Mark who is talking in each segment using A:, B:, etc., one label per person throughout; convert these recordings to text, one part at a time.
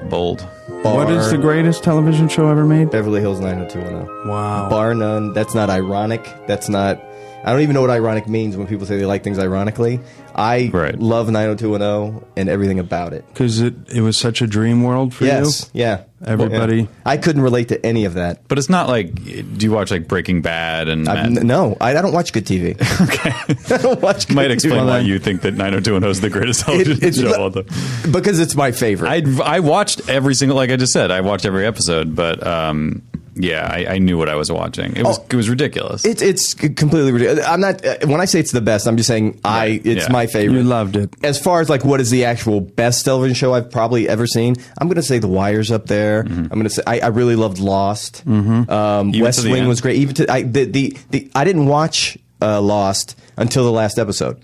A: Bold.
B: What is the greatest television show ever made?
C: Beverly Hills 90210.
B: Wow.
C: Bar none. That's not ironic. That's not... I don't even know what ironic means when people say they like things ironically. I love 90210 and everything about it.
B: Because it was such a dream world for you?
C: Yes, yeah.
B: Everybody...
C: Well, I couldn't relate to any of that.
A: But it's not like... Do you watch like Breaking Bad and...
C: No, I don't watch good TV.
A: Okay.
C: I don't watch good
A: Might explain
C: TV.
A: why you think that 90210 is the greatest television show of all time.
C: Because it's my favorite.
A: I watched every single... Like I just said, I watched every episode, but... yeah, I knew what I was watching. It was ridiculous.
C: It's completely ridiculous. I'm not when I say it's the best, I'm just saying it's my favorite.
B: You loved it.
C: As far as like what is the actual best television show I've probably ever seen, I'm going to say The Wire's up there.
A: Mm-hmm.
C: I'm going to say I really loved Lost.
B: Mm-hmm.
C: West Wing was great. Even to I didn't watch Lost until the last episode.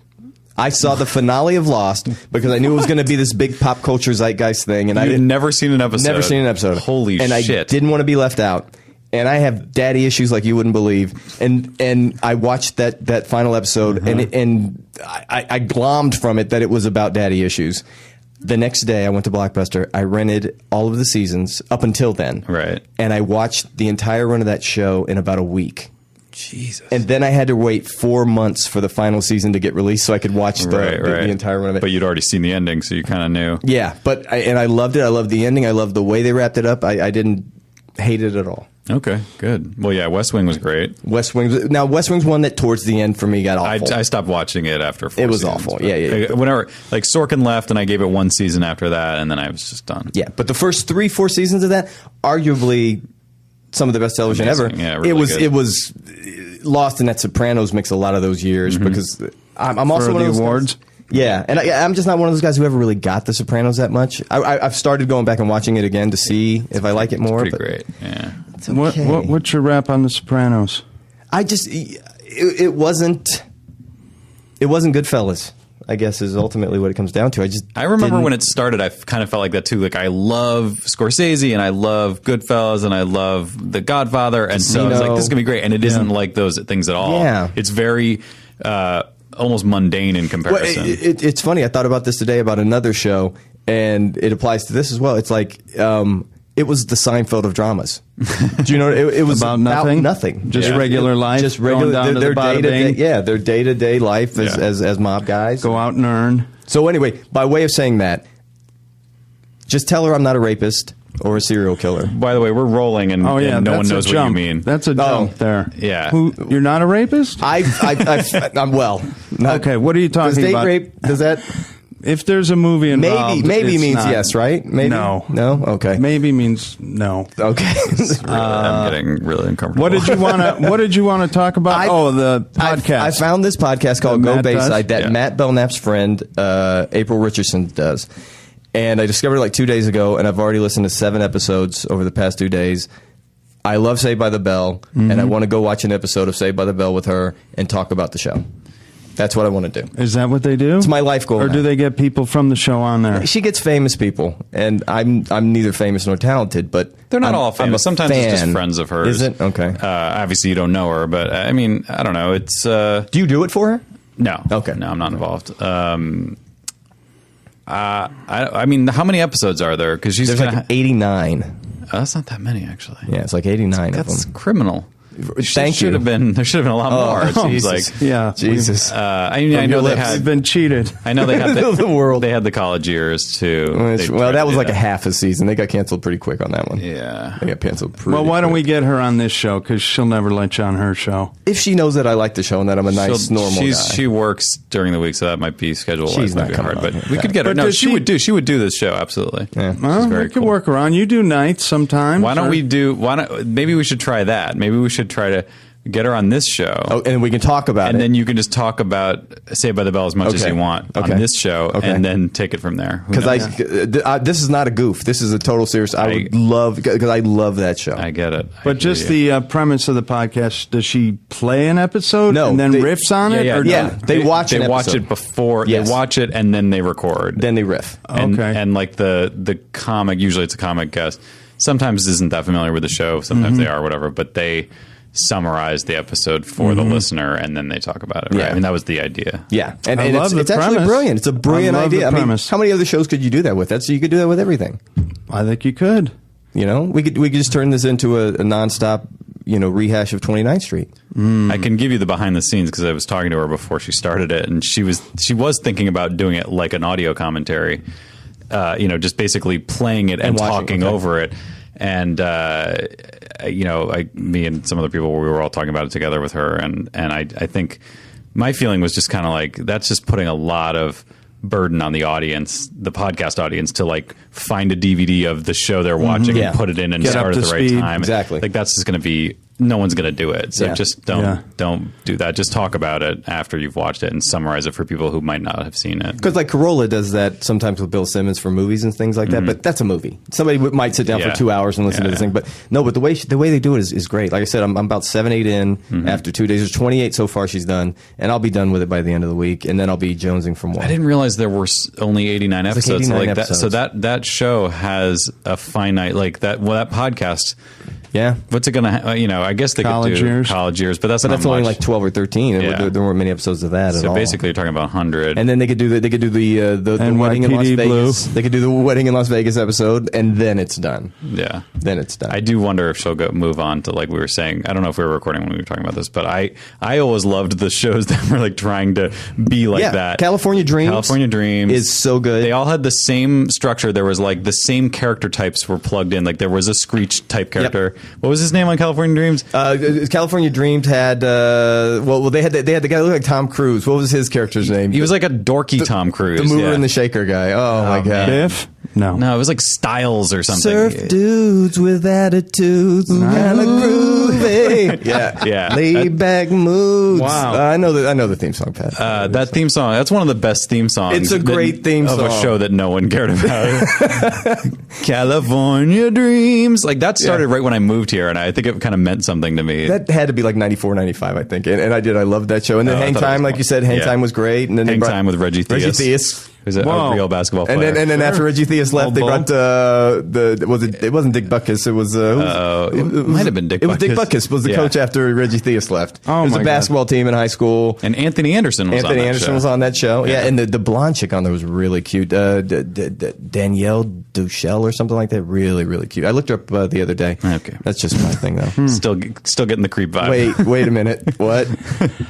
C: I saw the finale of Lost because I knew it was going to be this big pop culture zeitgeist thing, and
A: I'd never seen an episode.
C: Never seen an episode.
A: Holy shit!
C: And I didn't want to be left out. And I have daddy issues like you wouldn't believe. And I watched that final episode, and I glommed from it that it was about daddy issues. The next day, I went to Blockbuster. I rented all of the seasons up until then.
A: Right.
C: And I watched the entire run of that show in about a week.
A: Jesus.
C: And then I had to wait 4 months for the final season to get released so I could watch the entire run of it.
A: But you'd already seen the ending, so you kind of knew.
C: Yeah, and I loved it. I loved the ending. I loved the way they wrapped it up. I didn't hate it at all.
A: Okay, good. Well, yeah, West Wing was great.
C: West Wing's one that towards the end for me got awful.
A: I stopped watching it after 4
C: It was
A: seasons,
C: awful. Yeah.
A: Whenever like Sorkin left, and I gave it one season after that, and then I was just done.
C: Yeah, but the first 3-4 seasons of that, arguably some of the best television ever.
A: Yeah, really
C: it was Lost and that Sopranos mix a lot of those years because I'm also
B: for
C: one
B: the
C: of those
B: awards.
C: Guys, yeah, and I'm just not one of those guys who ever really got The Sopranos that much. I've started going back and watching it again to see if I like it more.
A: It's pretty great. Yeah.
C: It's okay.
B: What's your rap on The Sopranos?
C: It wasn't Goodfellas, I guess, is ultimately what it comes down to.
A: I remember when it started, I kind of felt like that too. Like I love Scorsese and I love Goodfellas and I love The Godfather, and so I was like, this is gonna be great. And it isn't like those things at all.
C: Yeah.
A: It's very almost mundane in comparison.
C: Well, it's funny. I thought about this today about another show, and it applies to this as well. It's like it was the Seinfeld of dramas. Do you know? It was
B: about nothing.
C: Nothing.
B: Just regular life.
C: Just regular.
B: Down to
C: their
B: the bada
C: day-to-day,
B: bing.
C: their day-to-day life as mob guys.
B: Go out and earn.
C: So anyway, by way of saying that, just tell her I'm not a rapist or a serial killer.
A: By the way, we're rolling, and, and no one knows what you mean.
B: That's a jump there.
A: Yeah.
B: You're not a rapist?
C: I'm well.
B: Okay, what are you talking
C: does date
B: about?
C: rape? Does that?
B: If there's a movie involved,
C: maybe
B: it's
C: means
B: not.
C: yes, right? Maybe
B: no.
C: Okay.
B: Maybe means no.
C: Okay.
A: I'm getting really uncomfortable.
B: What did you want to talk about? The podcast.
C: I found this podcast called Go Bayside that Matt Belknap's friend April Richardson does, and I discovered it like 2 days ago, and I've already listened to 7 episodes over the past 2 days. I love Saved by the Bell, and I want to go watch an episode of Saved by the Bell with her and talk about the show. That's what I want to do.
B: Is that what they do?
C: It's my life goal.
B: Or do they get people from the show on there?
C: She gets famous people, and I'm neither famous nor talented, but
A: they're not all famous. Sometimes it's just friends of hers.
C: Is it? Okay.
A: Obviously, you don't know her, but I mean, I don't know. It's. Do
C: you do it for her?
A: No.
C: Okay.
A: No, I'm not involved. I mean, how many episodes are there? Because
C: there's like 89.
A: That's not that many, actually.
C: Yeah, it's like 89 of them.
A: That's criminal.
C: Thank you.
A: There should have been a lot more. It seems like,
C: Jesus.
A: I know
B: they've been cheated.
A: I know they had
C: the world.
A: They had the college years too.
C: Well, that was like a half a season. They got canceled pretty quick on that one.
A: Yeah,
C: they got canceled.
B: Well, why don't we get her on this show? Because she'll never let you on her show.
C: If she knows that I like the show and that I'm a nice, normal guy.
A: She works during the week, so that might be schedule.
C: She's not
A: hard, but
C: here.
A: we could get her. No, she would do. She would do this show absolutely.
C: Yeah,
B: well, we could work around. You do nights sometimes.
A: Why don't we do? Maybe we should try that. Maybe we should try to get her on this show,
C: and we can talk about it.
A: And then you can just talk about Saved by the Bell as much as you want on this show, and then take it from there.
C: Because this is not a goof. This is a total serious. I would love, because I love that show.
A: I get it.
B: But just the premise of the podcast, does she play an episode and then riffs on it?
C: Yeah, they watch
A: it before. They watch it and then they record.
C: Then they riff.
A: And like the comic, usually it's a comic guest. Sometimes isn't that familiar with the show. Sometimes they are, whatever. But they summarize the episode for the listener, and then they talk about it. Right?
C: Yeah.
A: I mean, that was the idea.
C: Yeah, and it's actually brilliant. It's a brilliant idea. I mean, how many other shows could you do that with? You could do that with everything.
B: I think you could.
C: You know, we could just turn this into a nonstop, rehash of 29th Street.
A: I can give you the behind the scenes because I was talking to her before she started it, and she was thinking about doing it like an audio commentary. Just basically playing it and talking over it. And me and some other people, we were all talking about it together with her, and I think my feeling was just kind of like that's just putting a lot of burden on the audience, the podcast audience, to like find a DVD of the show they're watching and put it in and start at the right time.
C: Exactly.
A: Like that's just going to be, no one's going to do it. So just don't do that. Just talk about it after you've watched it and summarize it for people who might not have seen it.
C: Because like Corolla does that sometimes with Bill Simmons for movies and things like that, but that's a movie. Somebody might sit down for 2 hours and listen to this thing, but the way they do it is great. Like I said, I'm about 7-8 in after 2 days. There's 28 so far she's done, and I'll be done with it by the end of the week, and then I'll be jonesing for more.
A: I didn't realize there were only 89 episodes.
C: Like 89 episodes.
A: So that show has a finite, like that podcast.
C: Yeah.
A: What's it going to I guess they could do college years, but that's
C: only like 12 or 13.
A: Yeah.
C: There weren't many episodes of that at all.
A: So basically you're talking about 100.
C: And then they could do the wedding in Las Vegas. They could do the wedding in Las Vegas episode, and then it's done.
A: Yeah.
C: Then it's done.
A: I do wonder if she'll move on to, like we were saying, I don't know if we were recording when we were talking about this, but I always loved the shows that were like trying to be like that.
C: California Dreams is so good.
A: They all had the same structure. There was like the same character types were plugged in. Like there was a Screech type character. Yep. What was his name on California Dreams?
C: California Dreams had they had the guy that looked like Tom Cruise. What was his character's name?
A: He was like a dorky Tom Cruise,
C: the mover and the shaker guy. Oh my god,
B: Biff? No,
A: it was like Styles or something.
C: Surf dudes with attitudes, kind of groovy. Yeah. Laid back moods.
B: Wow,
C: I know the theme song, Pat.
A: That theme song. That's one of the best theme songs.
C: It's a great theme song
A: of a show that no one cared about. California Dreams. Like that started right when I moved here, and I think it kind of meant something to me.
C: That had to be like 94, 95, I think, and I did. I loved that show. And then Hang Time, like you said, Hang Time was great. And then
A: Hang Time with Reggie Theus. Who's a real basketball player.
C: And then after Reggie Theus left, they brought it wasn't Dick Butkus. It was
A: it might have been Dick Butkus.
C: It was Dick Butkus was the coach after Reggie Theus left.
B: Oh,
C: it was a basketball team in high school.
A: And Anthony Anderson was on that show.
C: Yeah, and the blonde chick on there was really cute. Danielle Duchel or something like that. Really, really cute. I looked her up the other day.
A: Okay.
C: That's just my thing, though.
A: Still getting the creep vibe.
C: Wait a minute. What?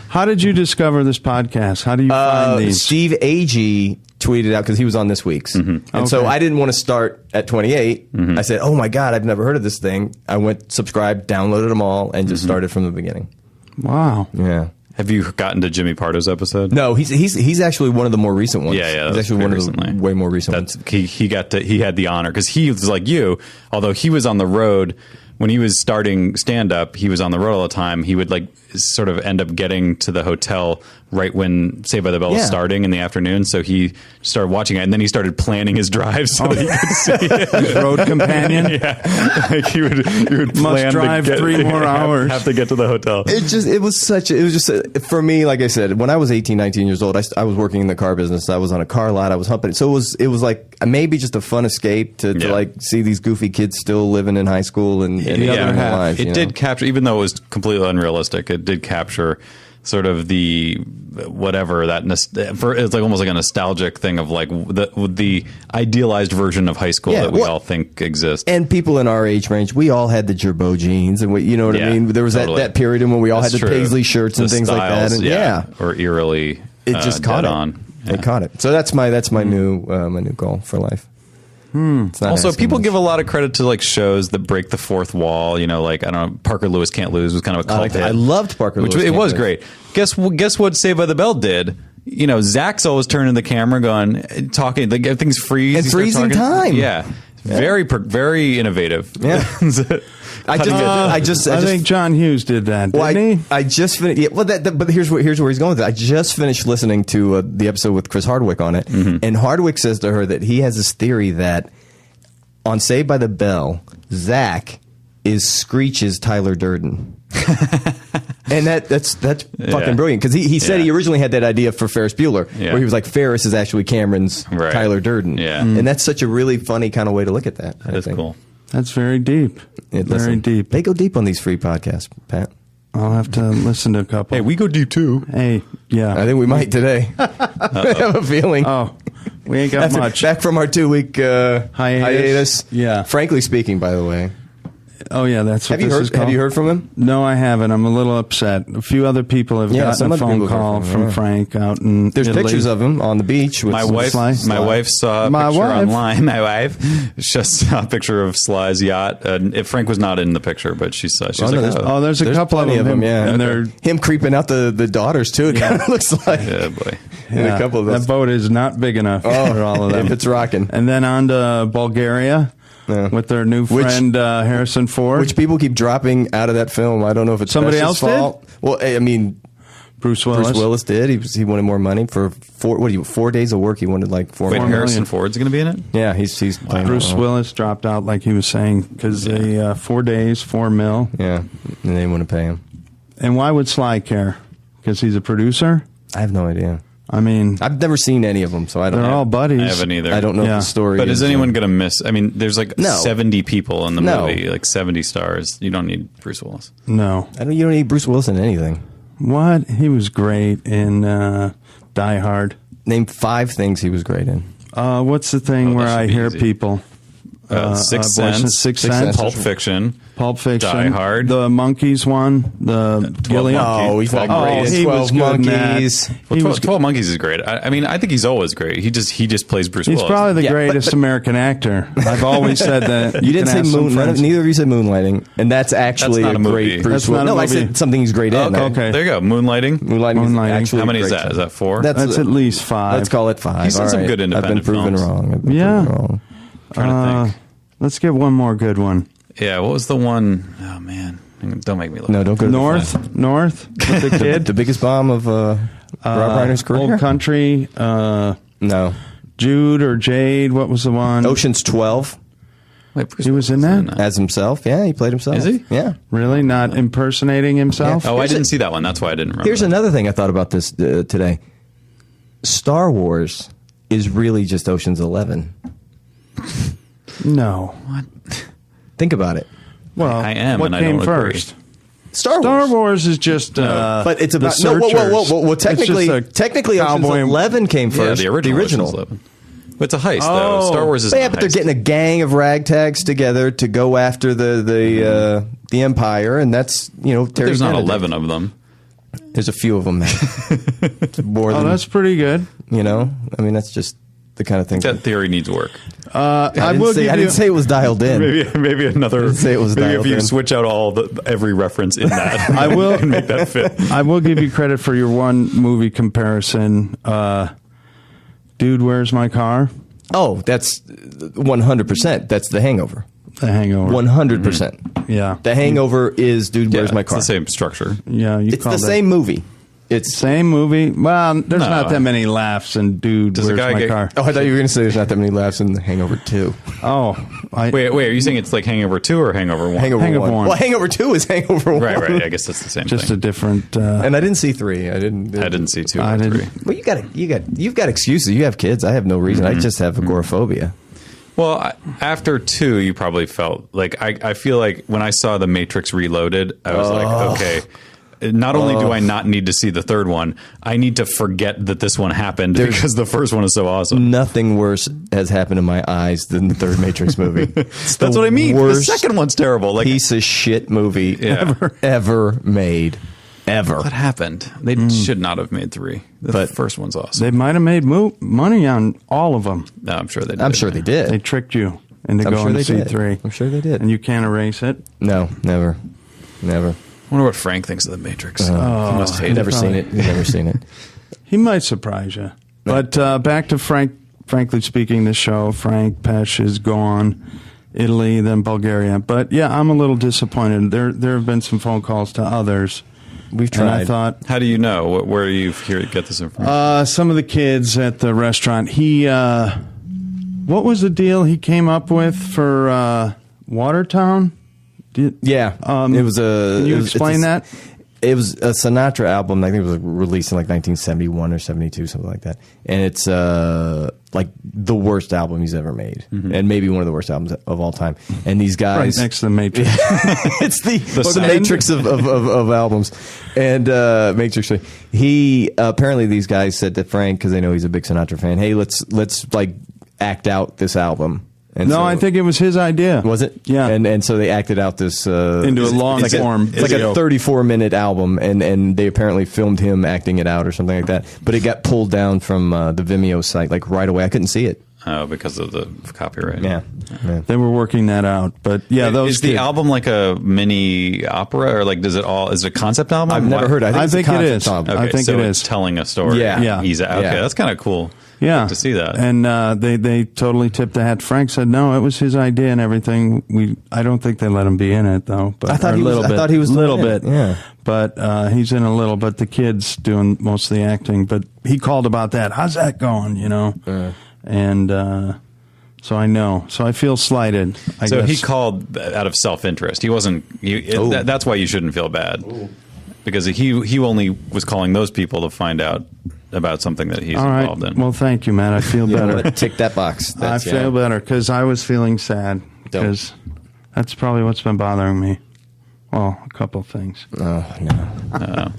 B: How did you discover this podcast? How do you find these?
C: Steve Agee tweeted out because he was on this week's. And so I didn't want to start at 28. I said, oh my God, I've never heard of this thing. I went, subscribed, downloaded them all, and just started from the beginning.
B: Wow.
C: Yeah.
A: Have you gotten to Jimmy Pardo's episode?
C: No, he's actually one of the more recent ones.
A: Yeah.
C: He's actually one of the way more recent ones.
A: He had the honor because he was like you, although he was on the road. When he was starting stand-up, he was on the road all the time. He would like sort of end up getting to the hotel right when Saved by the Bell was starting in the afternoon. So he started watching it, and then he stared planning his drive so that he could see it.
B: His road companion?
A: Yeah. Like he would plan
B: must drive 3 more hours.
A: Have to get to the hotel.
C: For me, like I said, when I was 18, 19 years old, I was working in the car business. I was on a car lot. I was humping. So it was like maybe just a fun escape to like see these goofy kids still living in hike school and the other lives.
A: It did capture, even though it was completely unrealistic, it did capture sort of the whatever that it's like almost like a nostalgic thing of like the idealized version of high school that we all think exists.
C: And people in our age range, we all had the Gerbeau jeans, and you know what I mean. There was that period when we all had the Paisley shirts and things like that, and
A: or eerily
C: it just caught on.
A: Yeah.
C: It caught it. So that's my new goal for life.
A: Also, people give a lot of credit to like shows that break the fourth wall. You know, like I don't know, Parker Lewis Can't Lose was kind of a cult hit.
C: I loved Parker Lewis.
A: It was great. Guess what Saved by the Bell did? You know, Zach's always turning the cammer, talking. Like things freeze
C: and freezing time.
A: Yeah, very innovative.
C: Yeah.
B: I think John Hughes did that, didn't he?
C: I just finished. Yeah, well, but here's where he's going with it. I just finished listening to the episode with Chris Hardwick on it, and Hardwick says to her that he has this theory that on Saved by the Bell, Zach is Screech's Tyler Durden. And that's fucking brilliant because he said he originally had that idea for Ferris Bueller where he was like Ferris is actually Cameron's Tyler Durden, and that's such a really funny kind of way to look at that.
A: That is cool.
B: That's very deep. Very deep.
C: They go deep on these free podcasts, Pat.
B: I'll have to listen to a couple.
A: Hey, we go deep too.
B: Hey, yeah.
C: I think we might today. I have a feeling.
B: Oh, We ain't got much.
C: Back from our 2-week hiatus.
B: Yeah.
C: Frankly speaking, by the way.
B: Oh, yeah, that's what this is called.
C: Have you heard from him?
B: No, I haven't. I'm a little upset. A few other people have gotten a phone call from Frank out in
C: There's
B: Italy.
C: pictures of him on the beach. With
A: My wife saw a picture online. My wife just saw a picture of Sly's yacht. If Frank was not in the picture, but she saw. She's
B: there's a couple of them.
C: Yeah, and they're him creeping out the daughters too. It kind of looks like.
A: Yeah, boy.
B: Yeah, a couple of those. That boat is not big enough for all of them.
C: If it's rocking.
B: And then on to Bulgaria. With their new friend Harrison Ford,
C: which people keep dropping out of that film. I don't know if it's
B: somebody else
C: fault.
B: Did.
C: Well, I mean,
B: Bruce Willis
C: did. He wanted more money for 4 days of work. He wanted like $4 million.
A: Harrison Ford's going to be in it.
C: Yeah, he's
B: Bruce Willis dropped out, like he was saying, because 4 days, $4 million.
C: Yeah, and they didn't want to pay him.
B: And why would Sly care? Because he's a producer.
C: I have no idea.
B: I mean,
C: I've never seen any of them, so I don't know.
B: They're all buddies.
A: I haven't either.
C: I don't know the story.
A: But is anyone going to miss? I mean, there's like 70 people in the
C: No.
A: movie, like 70 stars. You don't need Bruce Willis.
B: No.
C: You don't need Bruce Willis in anything.
B: What? He was great in Die Hard.
C: Name 5 things he was great in.
B: What's the thing where I hear people?
A: Sixth Sense, Pulp Fiction, Die Hard,
B: the Monkeys one, the Gilliam.
C: Oh, he's not great.
B: He
C: 12
B: was good
C: Monkeys.
A: Well, 12 Monkeys is great. I mean, I think he's always great. He just plays Bruce Willis.
B: He's probably the greatest American actor. I've always said that.
C: You didn't say neither of you said Moonlighting, and that's actually
A: not
C: a
A: a
C: great
A: movie.
C: Bruce Willis. No, I said something he's great in.
B: Okay.
A: There you go. Moonlighting.
C: Moonlighting.
A: How many is that? Is that 4?
B: That's at least 5.
C: Let's call it 5.
A: He's done some good independent
C: I've been proven
A: films.
C: wrong.
A: Trying to think.
B: Let's get one more good one.
A: Yeah, what was the one? Oh, man. Don't make me look.
C: No, don't go to
B: North with the kid.
C: The biggest bomb of Rob Reiner's career?
B: Old Country.
C: No.
B: Jude or Jade. What was the one?
C: Ocean's 12.
A: Wait, Bruce
B: He was in that?
C: As himself. Yeah, he played himself.
A: Is he?
C: Yeah.
B: Really? Not impersonating himself?
A: Oh, I didn't see that one. That's why I didn't remember.
C: Here's another thing I thought about this today. Star Wars really just Ocean's 11.
B: No.
A: What?
C: Think about it.
B: Well,
A: I am,
B: what
A: and I
B: came
A: don't
B: first?
A: agree.
C: Star
B: Wars is just
C: but it's about
B: the
C: whoa. Technically Ocean's 11 came first.
A: Yeah, the original. Ocean's 11. But it's a heist, though. Star Wars is
C: but they're getting a gang of ragtags together to go after the Empire, and that's Terry
A: There's not
C: Benedict.
A: 11 of them.
C: There's a few of them. More than,
B: that's pretty good.
C: I mean, that's just the kind of thing.
A: That theory needs work.
C: I didn't say it was dialed in.
A: Maybe another.
C: I didn't say it was
A: maybe
C: dialed
A: if you
C: in.
A: switch out every reference in that,
B: I will
A: and make that fit.
B: I will give you credit for your one movie comparison. Dude, Where's My Car?
C: Oh, that's 100%. That's The Hangover.
B: The Hangover.
C: 100%.
B: Yeah.
C: The Hangover is Dude, Where's My Car?
A: It's the same structure.
B: Yeah,
C: it's the same movie. It's
B: same movie. Well, there's not that many laughs in Dude, Where's My Car?
C: Oh, I thought you were going to say there's not that many laughs in The Hangover 2.
B: Oh.
A: Wait, are you saying it's like Hangover 2 or Hangover 1?
C: Hangover 1. Well, Hangover 2 is Hangover 1.
A: Right. I guess that's the same
B: Just
A: thing.
B: a different...
C: and I didn't see 3. I
A: didn't see 2
B: I
A: or 3.
B: didn't.
C: Well, you've got excuses. You have kids. I have no reason. I just have agoraphobia.
A: Well, after 2, you probably felt like I feel like when I saw The Matrix Reloaded, I was like, okay. Not only do I not need to see the third one, I need to forget that this one happened because the first one is so awesome.
C: Nothing worse has happened in my eyes than the third Matrix movie.
A: That's what I mean. The second one's terrible. Like
C: piece of shit movie ever made. Ever.
A: What happened? They should not have made 3. The first one's awesome.
B: They might have made money on all of them.
A: No, I'm sure they did.
C: I'm sure they did.
B: They tricked you into going to see 3.
C: I'm sure they did.
B: And you can't erase it?
C: No, never.
A: I wonder what Frank thinks of The Matrix. He must hate it.
C: Never seen it. He's never seen it.
B: He might surprise you. But back to Frank. Frankly speaking, this show, Frank Pesh is gone. Italy, then Bulgaria. But yeah, I'm a little disappointed. There have been some phone calls to others.
C: We've tried.
B: And I thought,
A: how do you know? Where do you get this information?
B: Some of the kids at the restaurant. What was the deal he came up with for Watertown?
C: It was a.
B: Can you explain that?
C: It was a Sinatra album. I think it was released in like 1971 or 72, something like that. And it's like the worst album he's ever made, and maybe one of the worst albums of all time. And these guys,
B: right next to the Matrix,
C: it's the Matrix of albums. And Matrix. He apparently these guys said to Frank, because they know he's a big Sinatra fan, hey, let's like act out this album. And
B: no, I think it was his idea.
C: Was it?
B: Yeah.
C: And so they acted out this
B: into a long form.
C: It's like a 34-minute album, and they apparently filmed him acting it out or something like that. But it got pulled down from the Vimeo site like right away. I couldn't see it.
A: Oh, because of the copyright.
C: Yeah.
B: They were working that out. But yeah,
A: is the album like a mini opera, or like is it a concept album?
C: I've never heard.
B: I think it is.
A: Okay,
B: I think
A: so
B: it
A: it's
B: is
A: telling a story.
B: Yeah.
A: Okay, that's kind of cool.
B: Yeah,
A: to see that.
B: And they totally tipped the hat. Frank said no, it was his idea and everything. I don't think they let him be in it though. But
C: I thought he was
B: a little bit.
C: Yeah,
B: but he's in a little. But the kid's doing most of the acting. But he called about that. How's that going? And so I know. So I feel slighted. I guess.
A: He called out of self-interest. He wasn't. That's why you shouldn't feel bad, because he only was calling those people to find out about something that he's involved in.
B: Well, thank you, Matt. I feel better.
C: Tick that box.
B: I feel better because I was feeling sad. Because that's probably what's been bothering me. Well, a couple things.
C: Oh, no.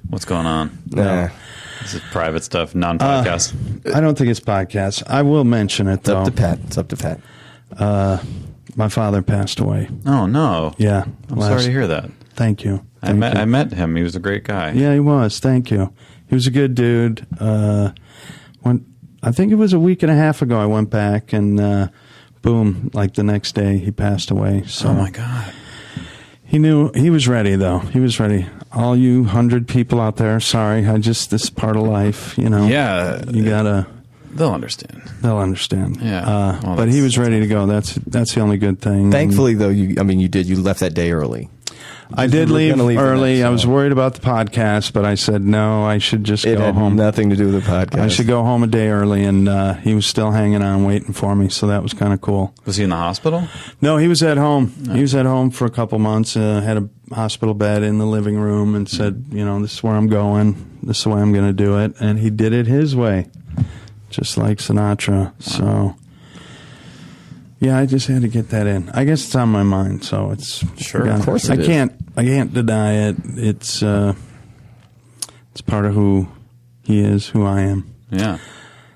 A: What's going on?
C: No.
A: This is private stuff, non-podcast.
B: I don't think it's podcast. I will mention it, though.
C: It's up to Pat.
B: My father passed away.
A: Oh, no.
B: Yeah.
A: I'm sorry to hear that.
B: Thank you.
A: I met him. He was a great guy.
B: Yeah, he was. Thank you. He was a good dude. I think it was a week and a half ago I went back and boom, like the next day he passed away. So
A: oh my God.
B: He knew he was ready though. He was ready. All you 100 people out there, sorry, this is part of life,
A: Yeah.
B: You gotta.
A: They'll understand.
B: Yeah.
A: Well,
B: but he was ready to go. That's the only good thing.
C: Thankfully, though, you left that day early.
B: I did leave early. I was worried about the podcast, but I said no. I should just go home.
C: Nothing to do with the podcast.
B: I should go home a day early, and he was still hanging on, waiting for me. So that was kind of cool.
A: Was he in the hospital?
B: No, he was at home. No. He was at home for a couple months. Had a hospital bed in the living room, and said, "This is where I'm going. This is the way I'm going to do it." And he did it his way, just like Sinatra. Wow. So. Yeah, I just had to get that in. I guess it's on my mind, so it's
A: sure. Of course, I
B: can't deny it. It's part of who he is, who I am.
A: Yeah,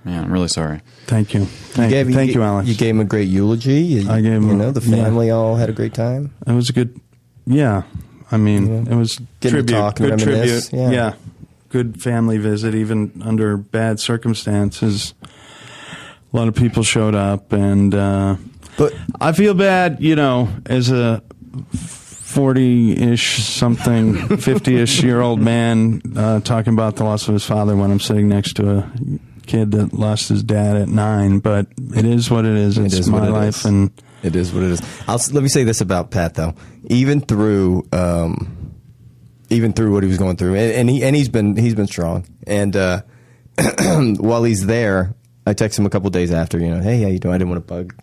A: I'm really sorry.
B: Thank you, thank you, Alex.
C: You gave him a great eulogy.
B: I gave him.
C: The family all had a great time.
B: It was a good. Yeah, I mean, it was
C: tribute. Good
B: tribute. Yeah, good family visit, even under bad circumstances. A lot of people showed up, and. But I feel bad, as a 40-ish something, 50-ish year old man talking about the loss of his father when I'm sitting next to a kid that lost his dad at 9. But it is what it is. It's my life, and
C: it is what it is. Let me say this about Pat, though. Even through what he was going through, and he's been strong. And while he's there, I text him a couple days after. Hey, how you doing? I didn't want to bug.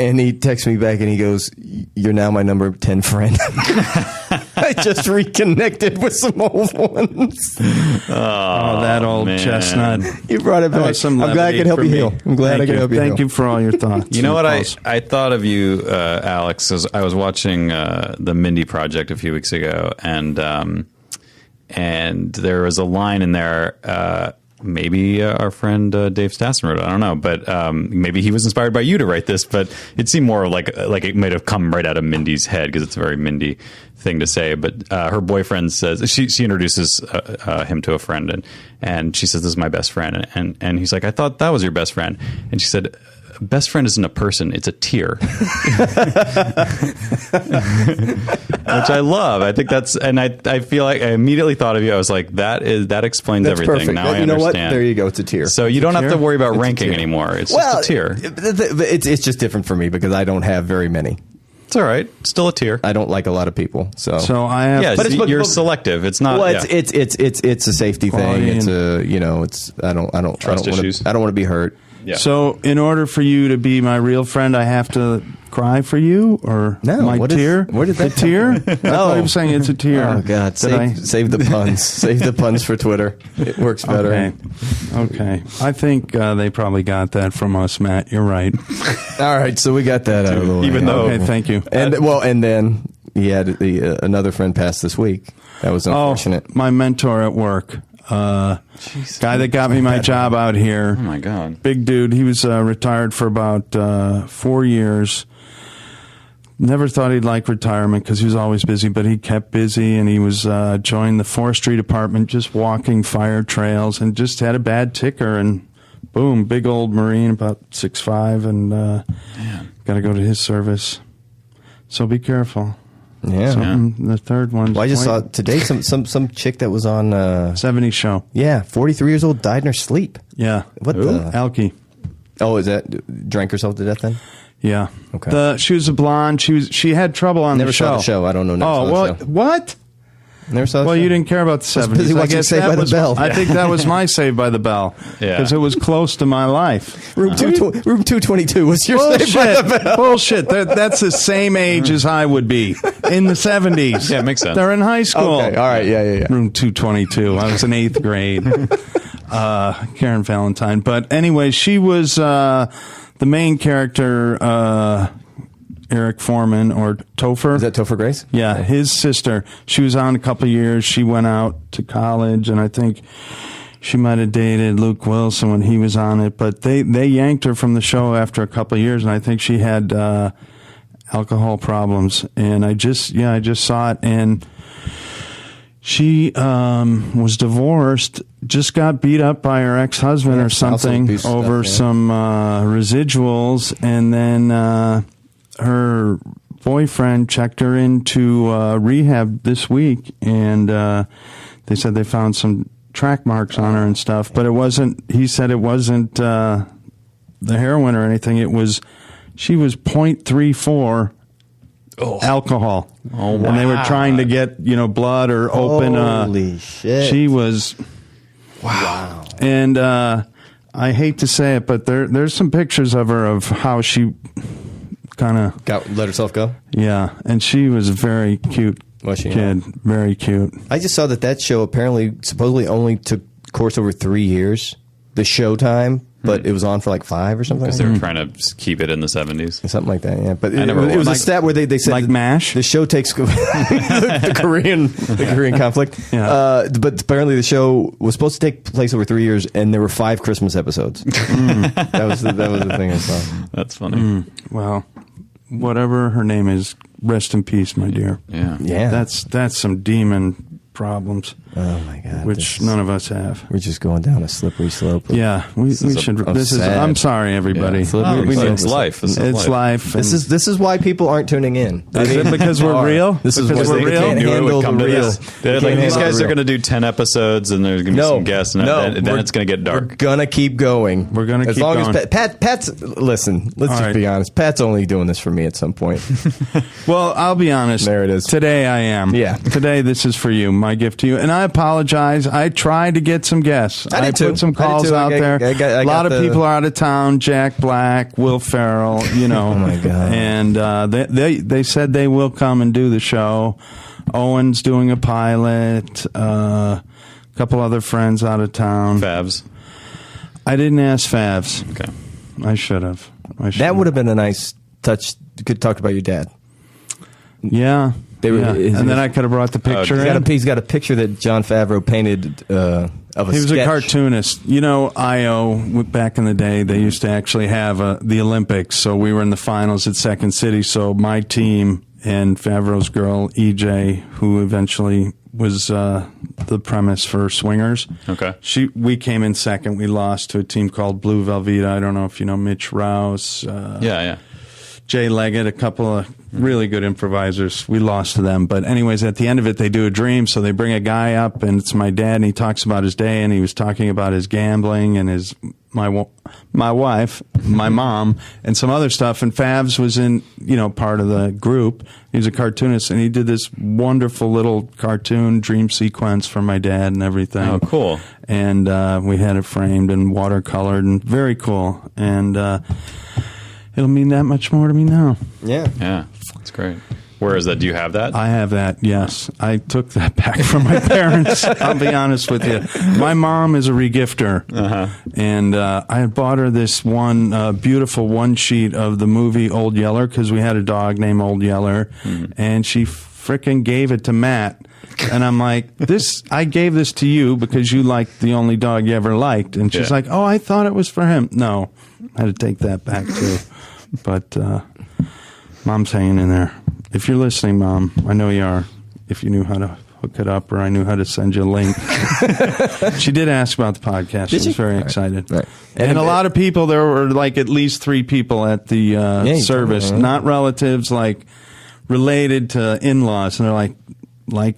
C: And he texts me back and he goes, "You're now my number 10 friend." I just reconnected with some old ones.
B: Oh, that old chestnut.
C: You brought it back. I'm glad I could help you heal. I'm glad I could help you heal.
B: Thank you for all your thoughts.
A: You know what? I thought of you, Alex, as I was watching the Mindy Project a few weeks ago, and there was a line in there. Maybe our friend Dave Stassen wrote it. I don't know, but maybe he was inspired by you to write this. But it seemed more like it might have come right out of Mindy's head, because it's a very Mindy thing to say. But her boyfriend says she introduces him to a friend, and she says, "This is my best friend," and he's like, "I thought that was your best friend," and she said, "Best friend isn't a person; it's a tear," which I love. I think that's, and I feel like I immediately thought of you. I was like, that explains
C: that's
A: everything.
C: Perfect.
A: Now I
C: understand.
A: Know what?
C: There you go. It's a tear.
A: So you don't have to worry about ranking anymore. It's just a tear.
C: It's just different for me because I don't have very many.
A: It's all right. Still a tear.
C: I don't like a lot of people. So
B: I have.
A: Yeah, but you're selective. It's not.
C: Well, it's a safety thing. It's a I don't
A: trust issues.
C: I don't want to be hurt.
A: Yeah.
B: So, in order for you to be my real friend, I have to cry for you, or my tear?
C: Where did that
B: the tear? I thought you were saying it's a tear.
C: Oh God! Save the puns. Save the puns for Twitter. It works better.
B: Okay. I think they probably got that from us, Matt. You're right.
C: All right, so we got that out of the way.
A: Even though,
B: okay, thank you.
C: And then he had another friend pass this week. That was unfortunate.
B: Oh, my mentor at work. Guy that got me my job out here.
A: Oh my God.
B: Big dude. He was retired for about 4 years. Never thought he'd like retirement because he was always busy, but he kept busy, and he was joined the forestry department, just walking fire trails, and just had a bad ticker, and boom, big old Marine, about 6'5", and got to go to his service. So be careful.
C: Yeah.
B: The third one.
C: Well, I just saw today some chick that was on
B: 70s show.
C: Yeah, 43 years old, died in her sleep.
B: Yeah.
C: What the?
B: Alky.
C: Oh, is that drank herself to death then?
B: Yeah.
C: Okay.
B: She was a blonde. She had trouble on
C: Never
B: the show.
C: saw the show. I don't know.
B: What?
C: Never saw the show?
B: Well, you didn't care about the 70s.
C: Busy watching Saved by the Bell.
B: I think that was my Saved by the Bell. Because it was close to my life.
C: Room 222 was your Saved by the Bell.
B: Bullshit. That's the same age as I would be in the 70s.
A: Yeah, it makes sense.
B: They're in high school.
C: Okay, all right, yeah.
B: Room 222. I was in 8th grade. Karen Valentine. But anyway, she was the main character, Eric Foreman, or Topher.
C: Is that Topher Grace?
B: Yeah, his sister. She was on a couple of years. She went out to college, and I think she might have dated Luke Wilson when he was on it. But they yanked her from the show after a couple of years, and I think she had alcohol problems. And I just saw it, and she was divorced, just got beat up by her ex-husband or something over some residuals, and then her boyfriend checked her into rehab this week, and they said they found some track marks on her and stuff, but it wasn't, he said it wasn't the heroin or anything. It was, she was 0.34 alcohol.
A: Oh, wow.
B: And they were trying to get, blood or open.
C: Holy shit.
B: She was,
C: wow.
B: And I hate to say it, but there's some pictures of her of how she kind of
C: let herself go.
B: Yeah, and she was a very cute kid, very cute.
C: I just saw that show apparently supposedly only took course over 3 years, the show time, but it was on for like 5 or something.
A: Because they were trying to keep it in the 70s.
C: Something like that, yeah. But it was a stat where they said...
B: Like MASH?
C: The show takes... the Korean conflict.
B: Yeah.
C: But apparently the show was supposed to take place over 3 years, and there were 5 Christmas episodes. That was the thing I saw.
A: That's funny.
B: Well, whatever her name is, rest in peace, my dear.
C: Yeah.
B: That's some demon problems.
C: Oh my God!
B: Which none of us have.
C: We're just going down a slippery slope.
B: Yeah, we should. I'm sorry, everybody.
A: Yeah. It's life.
B: It's life.
C: This is why people aren't tuning in.
B: Is it because we're real?
C: This is
B: because
C: why
B: we're real.
C: Can't handle the real.
A: They're like, these guys are going to do 10 episodes, and there's going to be some guests, and then it's going to get dark.
C: We're gonna keep going.
B: We're going to keep
C: going.
B: As long
C: as Pat's listen. Let's just be honest. Pat's only doing this for me at some point.
B: Well, I'll be honest.
C: There it is.
B: Today I am.
C: Yeah.
B: Today this is for you. My gift to you, and I apologize. I tried to get some guests.
C: I
B: put some calls out there. A lot of people are out of town. Jack Black, Will Ferrell,
C: Oh my God.
B: And they said they will come and do the show. Owen's doing a pilot. A couple other friends out of town.
A: Favs.
B: I didn't ask Favs.
A: Okay.
B: I should have.
C: That would have been a nice touch. You could talk about your dad.
B: Yeah. And then I could have brought the picture in.
C: He's got a picture that Jon Favreau painted of a
B: He was
C: sketch.
B: a cartoonist. IO, back in the day, they used to actually have the Olympics. So we were in the finals at Second City. So my team and Favreau's girl, EJ, who eventually was the premise for Swingers.
A: Okay.
B: We came in second. We lost to a team called Blue Velveeta. I don't know if you know Mitch Rouse.
A: Yeah.
B: Jay Leggett, a couple of really good improvisers. We lost to them. But anyways, at the end of it, they do a dream. So they bring a guy up, and it's my dad, and he talks about his day, and he was talking about his gambling and my wife, my mom, and some other stuff. And Favs was in, part of the group. He was a cartoonist, and he did this wonderful little cartoon dream sequence for my dad and everything.
A: Oh, cool.
B: And we had it framed and watercolored, and very cool. And it'll mean that much more to me now.
C: Yeah.
A: Yeah. That's great. Where is that? Do you have that?
B: I have that, yes. I took that back from my parents. I'll be honest with you. My mom is a regifter. And I had bought her this one beautiful one sheet of the movie Old Yeller, because we had a dog named Old Yeller. And she frickin' gave it to Matt. And I'm like, I gave this to you because you liked the only dog you ever liked. And she's like, oh, I thought it was for him. No, I had to take that back too. But Mom's hanging in there. If you're listening, Mom, I know you are. If you knew how to hook it up, or I knew how to send you a link. She did ask about the podcast. She was very excited. Right. And a lot of people, there were like at least 3 people at the service, not relatives, like related to in-laws. And they're like,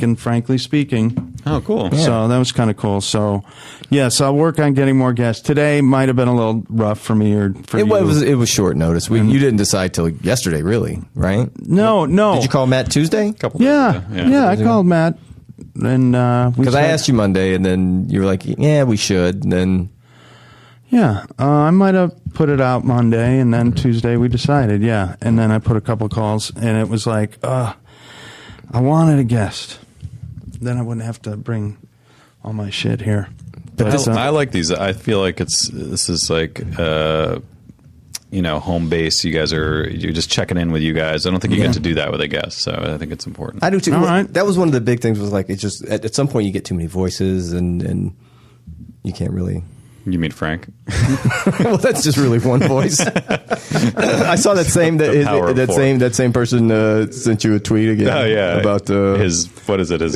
B: and frankly speaking.
A: Oh, cool.
B: Yeah. So that was kind of cool. So, yes, I'll work on getting more guests. Today might have been a little rough for me or for you.
C: It was short notice. You didn't decide till yesterday, really, right?
B: No.
C: Did you call Matt Tuesday?
B: I called Matt. And
C: because I asked you Monday, and then you were like, yeah, we should. And then...
B: Yeah, I might have put it out Monday, and then Tuesday we decided, yeah. And then I put a couple calls, and it was like, I wanted a guest. Then I wouldn't have to bring all my shit here.
A: But I like these. I feel like this is like, home base. You're just checking in with you guys. I don't think you get to do that with a guest, so I think it's important.
C: I do too. That was one of the big things, was like, it's just, at some point you get too many voices and you can't really...
A: You mean Frank?
C: Well, that's just really one voice. I saw that same person sent you a tweet again.
A: Oh yeah,
C: about
A: his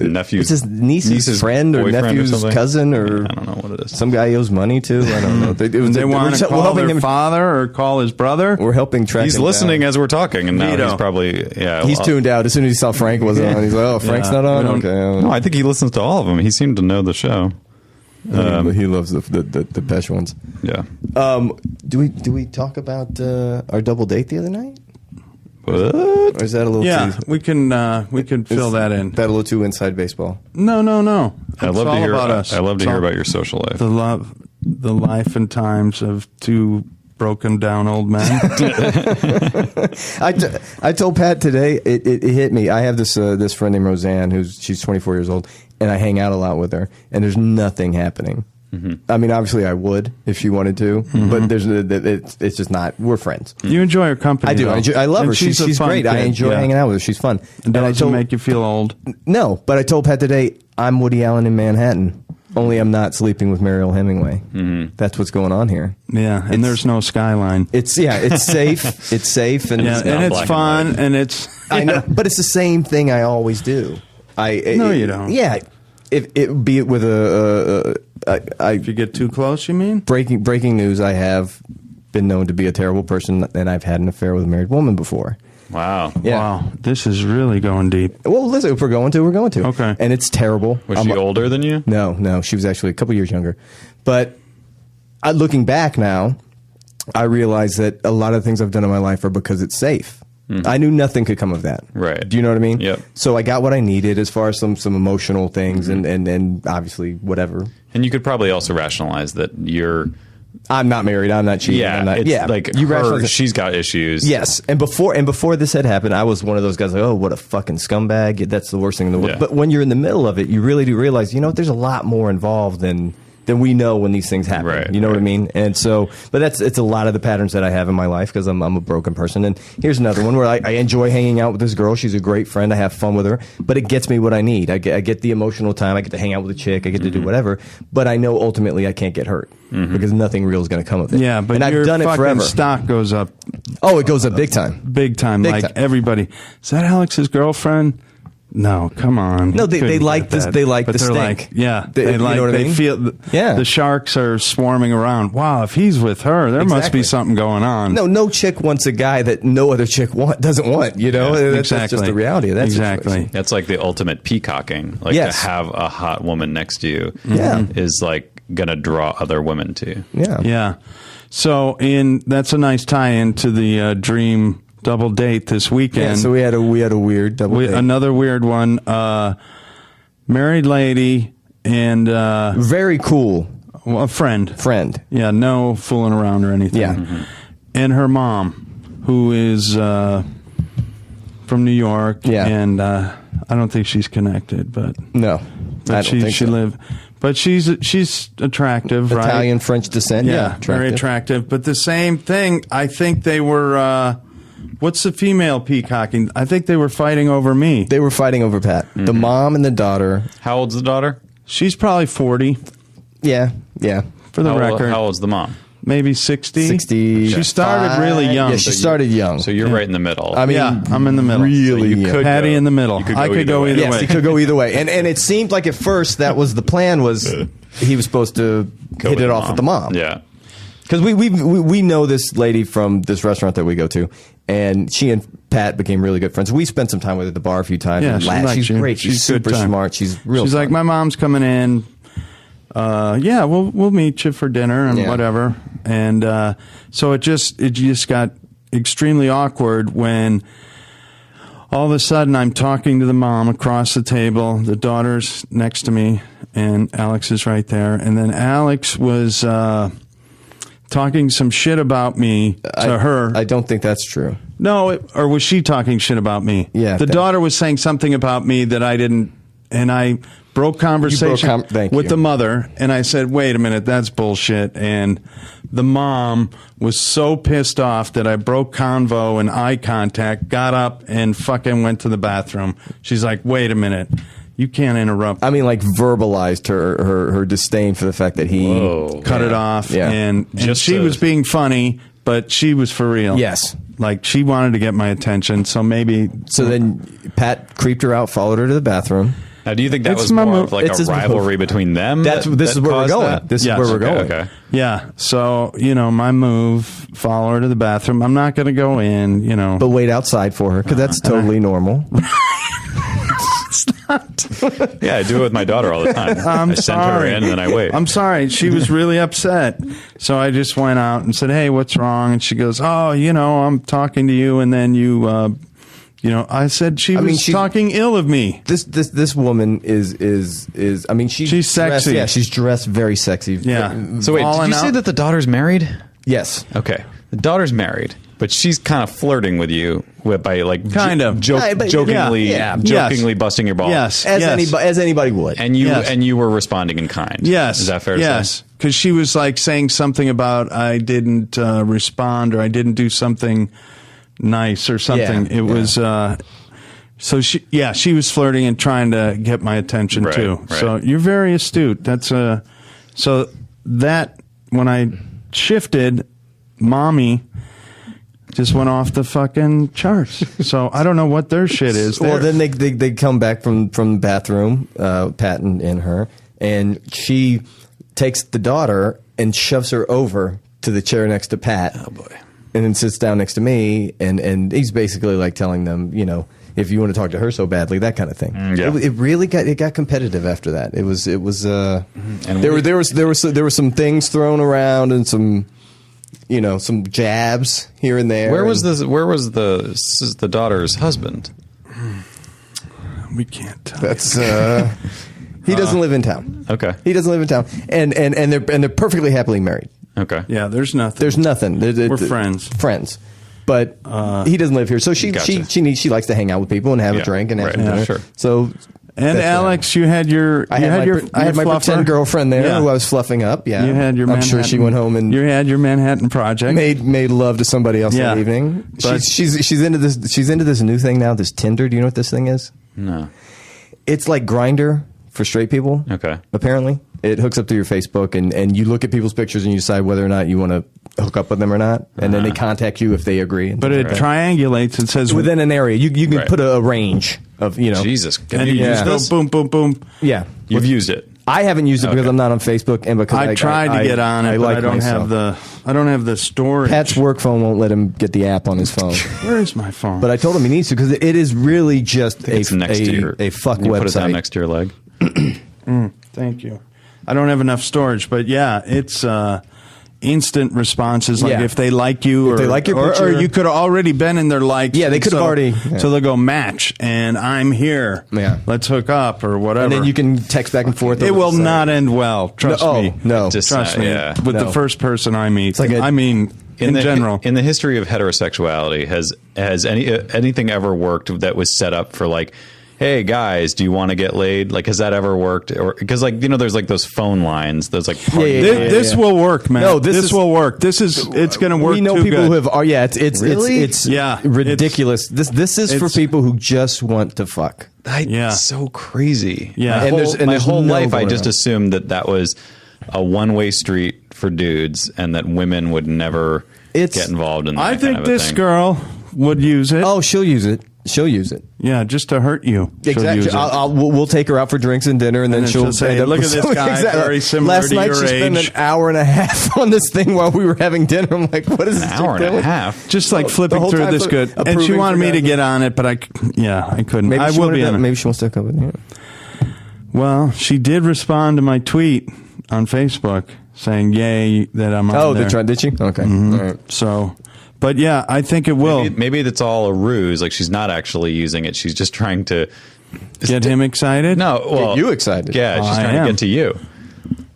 A: nephew's?
C: It's his niece's friend or nephew's cousin, or
A: I don't know what it is.
C: Some guy he owes money to. I don't know.
B: They want to call their father or call his brother.
C: We're helping track.
A: He's listening as we're talking, and now he's probably He's
C: tuned out as soon as he saw Frank was on. He's like, oh, Frank's not on. Okay.
A: No, I think he listens to all of them. He seemed to know the show.
C: He loves the Pesh ones.
A: Yeah.
C: Do we talk about our double date the other night?
A: What?
C: Or is that a little too...
B: Yeah, we can fill that in.
C: That a little too inside baseball?
B: No.
A: I love to hear about your social life.
B: The life and times of 2 broken down old men.
C: I told Pat today, it hit me. I have this friend named Roseanne, she's 24 years old, and I hang out a lot with her, and there's nothing happening. I mean, obviously I would if she wanted to, but it's just not. We're friends.
B: You enjoy her company.
C: I do. I love her. She's great.
B: Kid.
C: I enjoy hanging out with her. She's fun.
B: And doesn't make you feel old?
C: No, but I told Pat today, I'm Woody Allen in Manhattan. Only I'm not sleeping with Mariel Hemingway. That's what's going on here.
B: Yeah, and there's no skyline.
C: It's safe. It's safe, and
B: it's fun, and it's...
C: I know, but it's the same thing I always do.
B: No, you don't.
C: Yeah, be it with
B: if you get too close, you mean?
C: Breaking news, I have been known to be a terrible person, and I've had an affair with a married woman before.
A: Wow.
C: Yeah.
B: Wow. This is really going deep.
C: Well, listen, if we're going to, we're going to.
B: Okay.
C: And it's terrible.
A: Was she older than you?
C: No. She was actually a couple years younger. But looking back now, I realize that a lot of things I've done in my life are because it's safe. I knew nothing could come of that.
A: Right.
C: Do you know what I mean?
A: Yep.
C: So I got what I needed as far as some emotional things and obviously whatever.
A: And you could probably also rationalize that
C: I'm not married. I'm not cheating.
A: Yeah, like she's got issues.
C: Yes, and before this had happened, I was one of those guys like, oh, what a fucking scumbag. That's the worst thing in the world.
A: Yeah.
C: But when you're in the middle of it, you really do realize, there's a lot more involved than we know when these things happen.
A: Right,
C: you know what I mean? And so, but it's a lot of the patterns that I have in my life because I'm a broken person. And here's another one where I enjoy hanging out with this girl. She's a great friend. I have fun with her, but it gets me what I need. I get the emotional time. I get to hang out with a chick. I get to do whatever. But I know ultimately I can't get hurt because nothing real is going to come of it.
B: Yeah, but
C: I've done it forever.
B: Stock goes up.
C: Oh, it goes up big time.
B: Big time. Everybody. Is that Alex's girlfriend? No, come on.
C: No, they like this. They like the stink.
B: Like, yeah,
C: they like. You know what I mean?
B: They feel. The sharks are swarming around. Wow, if he's with her, there must be something going on.
C: No chick wants a guy that no other chick doesn't want. You know, that's just the reality of that.
B: Exactly.
A: That's like the ultimate peacocking. Like to have a hot woman next to you. Is like gonna draw other women to you.
B: Yeah. So that's a nice tie-in to the dream double date this weekend.
C: Yeah, so we had a weird double date.
B: Another weird one. Married lady and
C: very cool.
B: A friend. Yeah, no fooling around or anything.
C: Yeah.
B: And her mom, who is from New York.
C: Yeah.
B: And I don't think she's connected, but
C: no, I don't think
B: she
C: so.
B: lived. But she's attractive, right?
C: Italian, French descent. Yeah,
B: very attractive. But the same thing. I think they were. What's the female peacocking? I think they were fighting over me.
C: They were fighting over Pat. Mm-hmm. The mom and the daughter.
A: How old's the daughter?
B: She's probably 40.
C: Yeah.
B: For the record.
A: How old's the mom?
B: Maybe 60.
C: 60.
B: She started really young.
C: Yeah, she started young.
A: So you're right in the middle.
B: I mean, I'm in the middle.
C: Really,
A: so
B: Patty in the middle. I could go either way.
C: Yes, he could go either way. And it seemed like at first that was the plan. Was he was supposed to hit it off with the mom?
A: Yeah.
C: Because we know this lady from this restaurant that we go to, and she and Pat became really good friends. We spent some time with her at the bar a few times.
B: Yeah,
C: she's great. She's super smart. She's real.
B: She's
C: fun.
B: like, my mom's coming in. We'll meet you for dinner and whatever. And so it just got extremely awkward when all of a sudden I'm talking to the mom across the table. The daughter's next to me, and Alex is right there. And then Alex was talking some shit about me to her.
C: I don't think that's true.
B: No, or was she talking shit about me?
C: Yeah.
B: The daughter was saying something about me that I didn't, and I broke conversation with the mother, and I said, wait a minute, that's bullshit. And the mom was so pissed off that I broke convo and eye contact, got up, and fucking went to the bathroom. She's like, wait a minute. You can't interrupt.
C: I mean, like verbalized her disdain for the fact that he
B: cut it off.
C: Yeah.
B: And she was being funny, but she was for real.
C: Yes.
B: Like, she wanted to get my attention, so maybe...
C: So then Pat creeped her out, followed her to the bathroom.
A: Now, do you think that was more of like a rivalry between them?
C: This is where we're going.
B: That?
C: This is where we're going.
A: Okay.
B: Yeah. So, my move, follow her to the bathroom. I'm not going to go in,
C: But wait outside for her, because that's totally normal.
A: Yeah, I do it with my daughter all the time. I send her in and then I wait.
B: I'm sorry. She was really upset. So I just went out and said, hey, what's wrong? And she goes, oh, I'm talking to you. And then you, I said she was talking ill of me.
C: This woman is I mean, she's
B: sexy.
C: Yeah, she's dressed very sexy.
B: Yeah.
A: So wait, did you say that the daughter's married?
C: Yes.
A: Okay. The daughter's married, but she's kind of flirting with you by like jokingly busting your balls.
B: Yes.
C: As anybody would.
A: And you were responding in kind.
B: Yes.
A: Is that fair to say?
B: Yes. Because she was like saying something about I didn't respond or I didn't do something nice or something.
C: Yeah.
B: It was so she was flirting and trying to get my attention too.
A: Right.
B: So you're very astute. That's so that when I shifted, mommy just went off the fucking charts. So I don't know what their shit is.
C: Well, then they come back from the bathroom, Pat and her, and she takes the daughter and shoves her over to the chair next to Pat.
A: Oh boy.
C: And then sits down next to me, and he's basically like telling them, if you want to talk to her so badly, that kind of thing.
A: Yeah.
C: It really got competitive after that. It was
A: and
C: there were some things thrown around and some some jabs here and there.
A: Where was the daughter's husband?
B: We can't tell.
C: That's he doesn't live in town.
A: Okay.
C: He doesn't live in town, and they're perfectly happily married.
A: Okay.
B: Yeah, there's nothing.
C: There's nothing.
B: We're friends.
C: Friends. But he doesn't live here, so she likes to hang out with people and have a drink and have dinner.
A: Sure.
C: So,
B: and Alex, you had
C: I had my pretend girlfriend there who I was fluffing up. Yeah,
B: you had your.
C: I'm sure she went home and
B: you had your Manhattan Project.
C: Made love to somebody else that evening. But she's into this. She's into this new thing now. This Tinder. Do you know what this thing is?
A: No.
C: It's like Grindr for straight people.
A: Okay.
C: Apparently, It hooks up to your Facebook, and you look at people's pictures and you decide whether or not you want to hook up with them or not. And then they contact you if they agree.
B: But it triangulates and says
C: within an area. You can put a range of,
A: Jesus.
B: And you just go boom, boom, boom.
C: Yeah.
A: You've used it.
C: I haven't used it because I'm not on Facebook and because
B: I tried to get on it, but I don't have the storage.
C: Pat's work phone won't let him get the app on his phone.
B: Where is my phone?
C: But I told him he needs to because it is really just a fuck
A: you
C: website.
A: Put it down next to your leg.
B: Thank you. I don't have enough storage, but yeah, it's instant responses. Like if they like you,
C: if they like your picture,
B: or you could have already been in their likes.
C: Yeah, they could have already.
B: So they'll go match, and I'm here.
C: Yeah,
B: let's hook up or whatever.
C: And then you can text back and forth.
B: It will not end well. Trust me.
C: No,
B: trust me.
A: Yeah.
B: With the first person I meet,
A: in
B: general,
A: in the history of heterosexuality, has anything ever worked that was set up for like, hey guys, do you want to get laid? Like, has that ever worked? Or because there's like those phone lines, those like
B: this will work, man. No, this will work. It's going to work.
C: We know people who have. Oh yeah, it's ridiculous.
B: Yeah.
C: This is for people who just want to fuck.
A: It's so crazy.
B: Yeah,
A: my whole life I just assumed that was a one-way street for dudes, and that women would never get involved in that.
B: I think this girl would use it.
C: Oh, she'll use it. She'll use it.
B: Yeah, just to hurt you.
C: Exactly. We'll take her out for drinks and dinner, and then she'll
B: say, "Look at this guy, very similar
C: Last
B: to
C: night
B: your
C: she
B: age."
C: spent an hour and a half on this thing while we were having dinner. I'm like, "What is this?"
A: An hour and a half?
B: Just like flipping through this good. And she wanted me to get on it, but I couldn't.
C: Maybe
B: I will be on it.
C: Maybe she wants to hook up with you.
B: Well, she did respond to my tweet on Facebook saying, "Yay, that I'm on there."
C: Oh, did she? Okay.
B: Mm-hmm.
C: All right.
B: So. But yeah, I think it will.
A: Maybe that's all a ruse. Like she's not actually using it. She's just trying to
B: get him excited.
A: No, well,
C: get you excited.
A: Yeah, she's trying to get to you.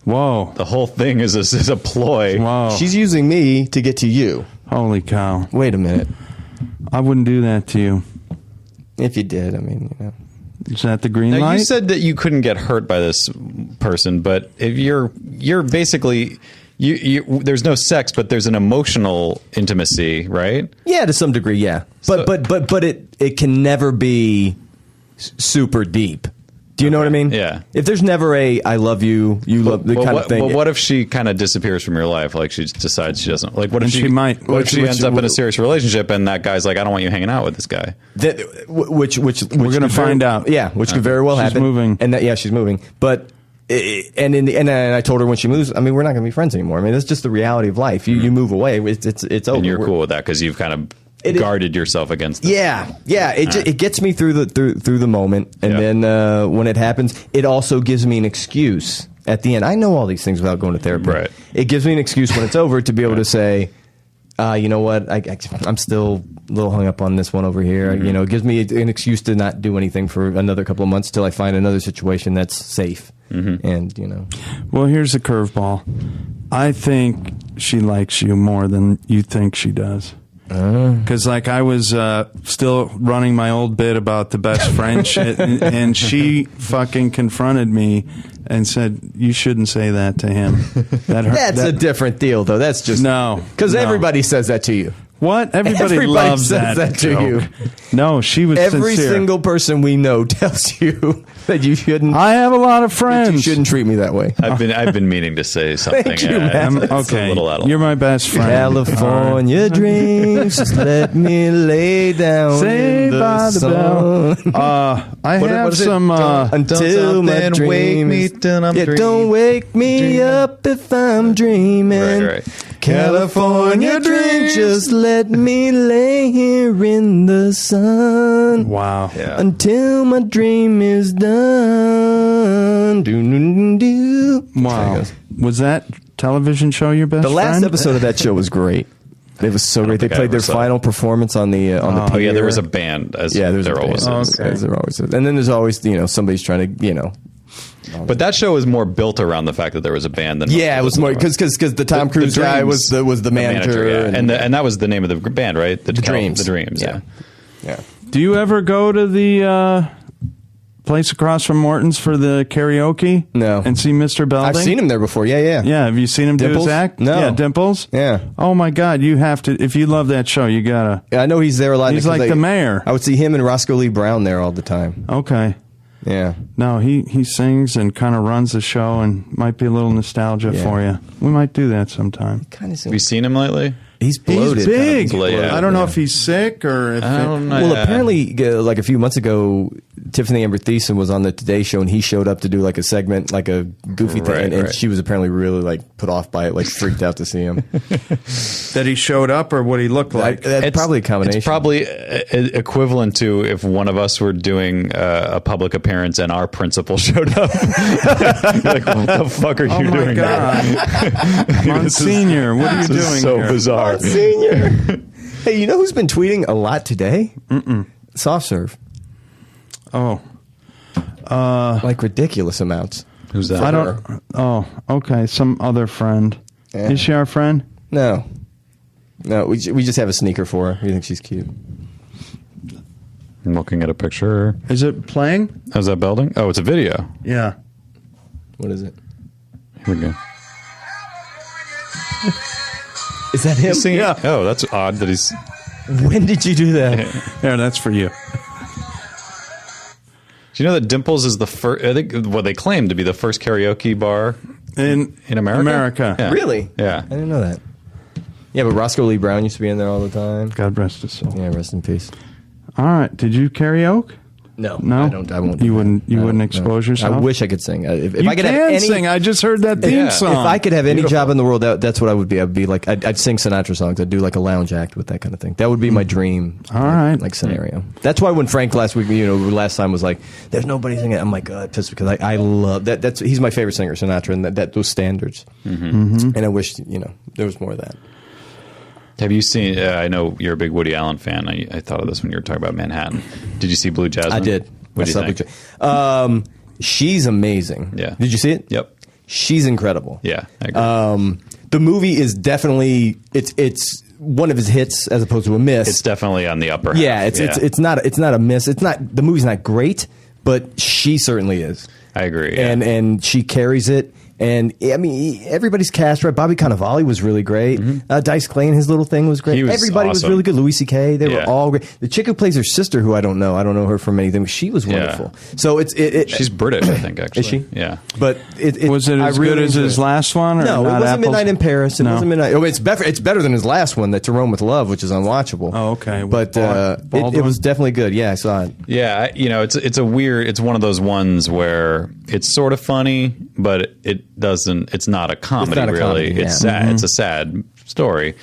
B: Whoa!
A: The whole thing is a ploy.
B: Whoa!
C: She's using me to get to you.
B: Holy cow!
C: Wait a minute.
B: I wouldn't do that to you.
C: If you did, I mean,
B: Is that the green light?
A: You said that you couldn't get hurt by this person, but if you're basically. There's no sex, but there's an emotional intimacy, right?
C: Yeah, to some degree, yeah. But it can never be super deep. Do you know what I mean?
A: Yeah.
C: If there's never I love you, you love the kind of thing.
A: But what if she kind of disappears from your life? Like she decides she doesn't. Like what if she
B: might?
A: What if she ends up in a serious relationship and that guy's like, I don't want you hanging out with this guy.
C: Which we're
B: going to find out.
C: Yeah, which could very well happen.
B: She's moving.
C: And she's moving. But. And I told her when she moves, I mean, we're not going to be friends anymore. I mean, that's just the reality of life. You move away, it's over.
A: And you're cool with that because you've kind of guarded yourself against it.
C: Yeah. It gets me through the moment, and then when it happens, it also gives me an excuse at the end. I know all these things without going to therapy.
A: Right.
C: It gives me an excuse when it's over to be able to say, you know what, I'm still a little hung up on this one over here. Mm-hmm. It gives me an excuse to not do anything for another couple of months till I find another situation that's safe. Mm-hmm. And
B: well, here's the curveball. I think she likes you more than you think she does. Because I was still running my old bit about the best friend shit, and she fucking confronted me and said, "You shouldn't say that to him."
C: That's a different deal, though. That's just because everybody says that to you.
B: What? Everybody loves
C: says that to you.
B: No, she was
C: Every
B: sincere.
C: Single person we know tells you that you shouldn't.
B: I have a lot of friends.
C: You shouldn't treat me that way.
A: I've been meaning to say something.
C: Thank you, Matt.
B: Okay, you're my best friend.
C: California dreams, just let me lay down
B: Saved
C: in
B: by
C: the
B: bell. I have some.
C: Until my dreams. Don't wake me up if I'm dreaming.
A: Right.
C: California dreams, just let me lay here in the sun.
B: Wow.
A: Yeah.
C: Until my dream is done.
B: Wow. Was that television show your best friend?
C: The last episode of that show was great. It was so great. They played their final performance on the pier.
A: Oh yeah, there was a band. There always is.
C: As there always is. And then there's always somebody's trying to
A: But that show was more built around the fact that there was a band than
C: it was more because the Tom Cruise guy was the manager,
A: and that was the name of the band, right? The
C: Dreams.
A: The Dreams.
C: Yeah.
B: Do you ever go to the place across from Morton's for the karaoke?
C: No.
B: And see Mr. Belding?
C: I've seen him there before. Yeah.
B: Yeah. Have you seen him
C: Dimples?
B: do his act?
C: No.
B: Yeah, Dimples?
C: Yeah.
B: Oh my God, you have to. If you love that show, you gotta.
C: I know he's there a lot.
B: He's like the mayor.
C: I would see him and Roscoe Lee Brown there all the time.
B: Okay.
C: Yeah.
B: No, he sings and kind of runs the show, and might be a little nostalgia for you. We might do that sometime.
C: Kind of.
A: Have you seen him lately?
C: He's bloated.
B: He's big.
A: Yeah.
B: I don't know if he's sick or if
A: I don't know.
C: Well,
A: Yeah.
C: apparently, like a few months ago, Tiffany Amber Thiessen was on the Today Show, and he showed up to do like a segment, like a goofy thing, and she was apparently really like put off by it, like freaked out to see him.
B: that he showed up or what he looked like.
C: That's probably a combination.
A: It's probably equivalent to if one of us were doing a public appearance and our principal showed up. Like, what the fuck are you
B: Oh my
A: doing?
B: God, Monsignor, what are you doing
A: This is so
B: here?
A: bizarre.
C: Senior. Hey, you know who's been tweeting a lot today? Soft Serve.
B: Oh,
C: Like ridiculous amounts.
A: Who's that?
B: I don't. Oh, okay. Some other friend.
C: Yeah.
B: Is she our friend?
C: No, we just have a sneaker for her. We think she's cute.
A: I'm looking at a picture.
B: Is it playing?
A: How's that building? Oh, it's a video.
B: Yeah.
C: What is it?
A: Here we go.
C: Is that him?
A: Singing?
B: Yeah.
A: Oh, that's odd that he's.
C: When did you do that?
B: Yeah, that's for you.
A: Do you know that Dimples is the first? I think what they claim to be the first karaoke bar
B: In
A: America. Yeah.
C: Really?
A: Yeah.
C: I didn't know that. Yeah, but Roscoe Lee Brown used to be in there all the time.
B: God rest his soul.
C: Yeah, rest in peace.
B: All right. Did you karaoke?
C: No,
B: No?
C: I don't. I won't.
B: You
C: do
B: wouldn't-
C: that.
B: you
C: I
B: wouldn't
C: don't-
B: expose
C: no.
B: yourself?
C: I wish I could sing. If
B: You
C: I could
B: can
C: have any,
B: sing. I just heard that theme
A: Yeah.
B: song.
C: if I could have any job in the world, that's what I would be. I'd be like, I'd sing Sinatra songs. I'd do like a lounge act with that kind of thing. That would be my dream.
B: All right.
C: like scenario. That's why when Frank last time was like, "There's nobody singing," I'm like, pissed because I love that. He's my favorite singer, Sinatra, and that those standards. And I wish there was more of that.
A: Have you seen? I know you're a big Woody Allen fan. I thought of this when you were talking about Manhattan. Did you see Blue Jasmine?
C: I did.
A: What do you think?
C: She's amazing.
A: Yeah.
C: Did you see it?
A: Yep.
C: She's incredible.
A: Yeah, I agree.
C: The movie is definitely it's one of his hits as opposed to a miss.
A: It's definitely on the upper half.
C: Yeah, it's not a miss. It's not the movie's not great, but she certainly is.
A: I agree. Yeah.
C: And she carries it. And I mean, everybody's cast right. Bobby Cannavale was really great. Dice Clay and his little thing was great.
A: He was
C: Everybody was
A: awesome.
C: really good. Louis C.K. They were
A: Yeah.
C: all great. The chick who plays her sister, who I don't know her from anything. She was wonderful. So
A: She's British, I think. Actually,
C: Is she?
A: Yeah.
C: But
B: Was it
C: I
B: as
C: really
B: good as
C: enjoyed
B: his
C: it.
B: last one? Or
C: No, it
B: not
C: wasn't
B: apples?
C: Midnight in Paris. It
B: No.
C: wasn't Midnight. Oh, it's better than his last one, That's To Rome with Love, which is unwatchable.
B: Oh, okay.
C: But it
B: Baldwin?
C: was definitely good. Yeah, I saw it.
A: Yeah, it's a weird. It's one of those ones where it's sort of funny, but it doesn't. It's not a comedy.
C: not a
A: really.
C: comedy,
A: It's
C: yeah.
A: sad. It's a sad story,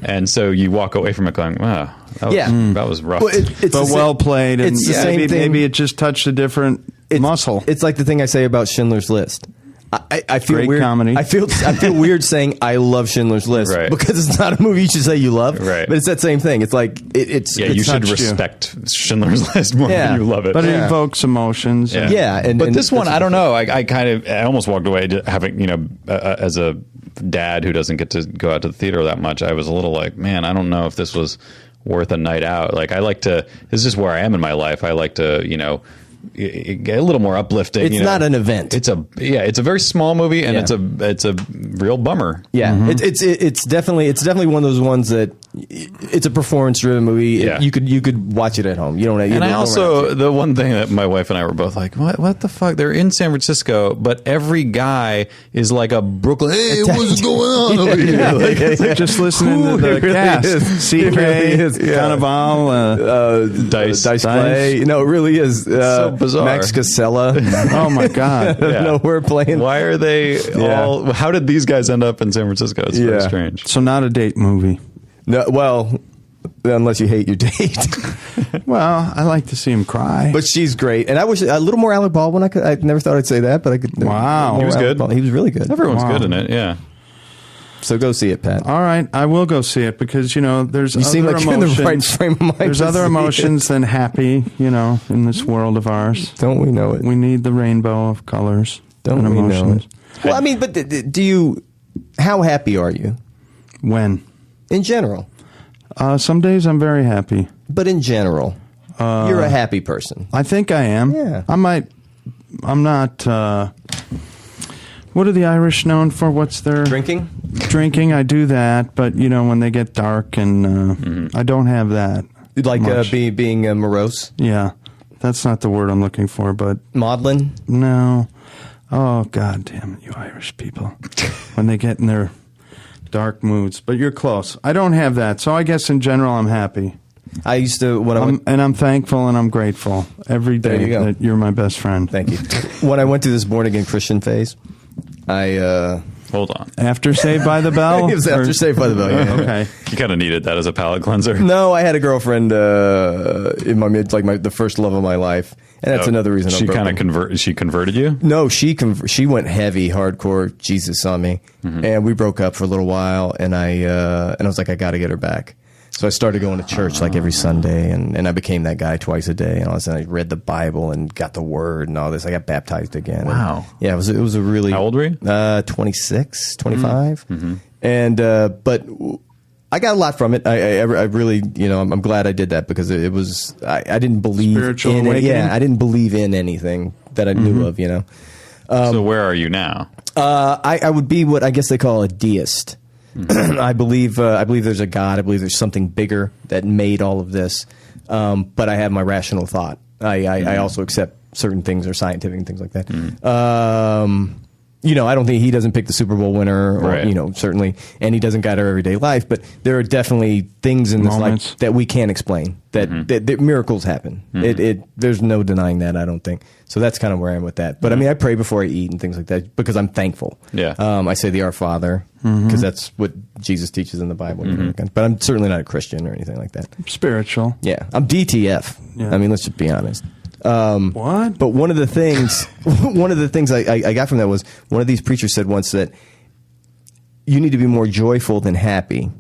A: and so you walk away from it going, "Wow, that was rough."
C: Well, it's
B: But
C: the
B: well
C: same-
B: played. And
C: It's the same
B: maybe,
C: thing.
B: maybe it just touched a different muscle.
C: It's like the thing I say about Schindler's List. I feel
B: Great
C: weird.
B: comedy.
C: I feel weird saying I love Schindler's List
A: Right.
C: because it's not a movie you should say you love.
A: Right.
C: But it's that same thing. It's like it's
A: yeah, you should
B: touched you.
A: respect Schindler's List more
C: Yeah.
A: than you love it.
B: but it
C: Yeah.
B: evokes emotions.
A: Yeah.
C: Yeah,
A: but
C: and
A: this one,
C: that's
A: I don't know. I almost walked away having as a dad who doesn't get to go out to the theater that much. I was a little like, man, I don't know if this was worth a night out. Like, I like to. This is just where I am in my life. I like to, get a little more uplifting.
C: It's not an event.
A: It's a very small movie, and
C: Yeah.
A: it's a real bummer.
C: Yeah, it's definitely one of those ones that it's a performance driven movie.
A: Yeah.
C: You could watch it at home. You don't.
A: And I also, the one thing that my wife and I were both like, what the fuck? They're in San Francisco, but every guy is like a Brooklyn. Hey, what's going on over here?
B: Just listening to
C: Ooh,
B: the
C: it really
B: cast.
C: is.
B: CK,
C: It really is. Yeah.
B: Cannavale.
A: Dice.
C: Clay. No, it really is.
A: so bizarre.
C: Max Casella.
B: Oh my God.
A: Yeah.
C: No, we're playing.
A: Why are they all? How did these guys end up in San Francisco? It's very
C: Yeah.
A: strange.
B: So not a date movie.
C: No, well, unless you hate your date.
B: Well, I like to see him cry.
C: But she's great, and I wish a little more Alec Baldwin. I never thought I'd say that, but I could.
B: Wow.
C: more
A: He was
C: Alec
A: good.
C: Baldwin. He was really good.
A: Everyone's
B: Wow.
A: good in it. Yeah.
C: So go see it, Pat.
B: All right, I will go see it because there's
C: You
B: other
C: seem like
B: emotions.
C: you're in the right frame of mind.
B: There's
C: to
B: other
C: see
B: emotions than happy, in this world of ours.
C: it. Don't we know it?
B: We need the rainbow of colors
C: Don't
B: and
C: we know
B: emotions.
C: it? Well, I mean, but do you? How happy are you
B: When?
C: in general?
B: Some days I'm very happy.
C: But in general, you're a happy person.
B: I think I am.
C: Yeah.
B: I'm not. What are the Irish known for? What's their
C: Drinking?
B: Drinking. I do that, but when they get dark, and I don't have that.
C: Like
B: much.
C: being morose?
B: Yeah, That's not the word I'm looking for, but...
C: Maudlin?
B: No. Oh, God damn it, you Irish people. When they get in their dark moods. But you're close. I don't have that, so I guess in general I'm happy.
C: I used to...
B: And I'm thankful and I'm grateful every day that you're my best friend.
C: Thank you. When I went through this born-again Christian phase,
A: Hold on.
B: After Saved by the Bell?
C: It was after Saved by the Bell, yeah.
B: Okay.
A: You kind of needed that as a palate cleanser.
C: No, I had a girlfriend in my mid, like the first love of my life, and that's another reason.
A: She kind of She converted you?
C: No, she went heavy, hardcore Jesus on me, and we broke up for a little while, and I was like, I got to get her back. So I started going to church like every Sunday, and I became that guy twice a day. And all of a sudden, I read the Bible and got the Word and all this. I got baptized again.
A: Wow.
C: And yeah, it was a really...
A: How old were you?
C: 26, 25. And but I got a lot from it. I really, I'm glad I did that because it was... I didn't believe
B: Spiritual
C: in it.
B: awakening?
C: Yeah, I didn't believe in anything that I knew of,
A: So where are you now?
C: I would be what I guess they call a deist. I believe there's a God. I believe there's something bigger that made all of this. But I have my rational thought. I also accept certain things are scientific and things like that. I don't think he doesn't pick the Super Bowl winner, or
A: Right.
C: certainly, and he doesn't guide our everyday life. But there are definitely things in this life that we can't explain. That miracles happen. There's no denying that. I don't think so. That's kind of where I am with that. But I mean, I pray before I eat and things like that because I'm thankful.
A: Yeah.
C: I say the Our Father because that's what Jesus teaches in the Bible. But I'm certainly not a Christian or anything like that.
B: Spiritual.
C: Yeah, I'm DTF.
B: Yeah.
C: I mean, let's just be honest.
B: What?
C: But one of the things, I got from that was one of these preachers said once that you need to be more joyful than happy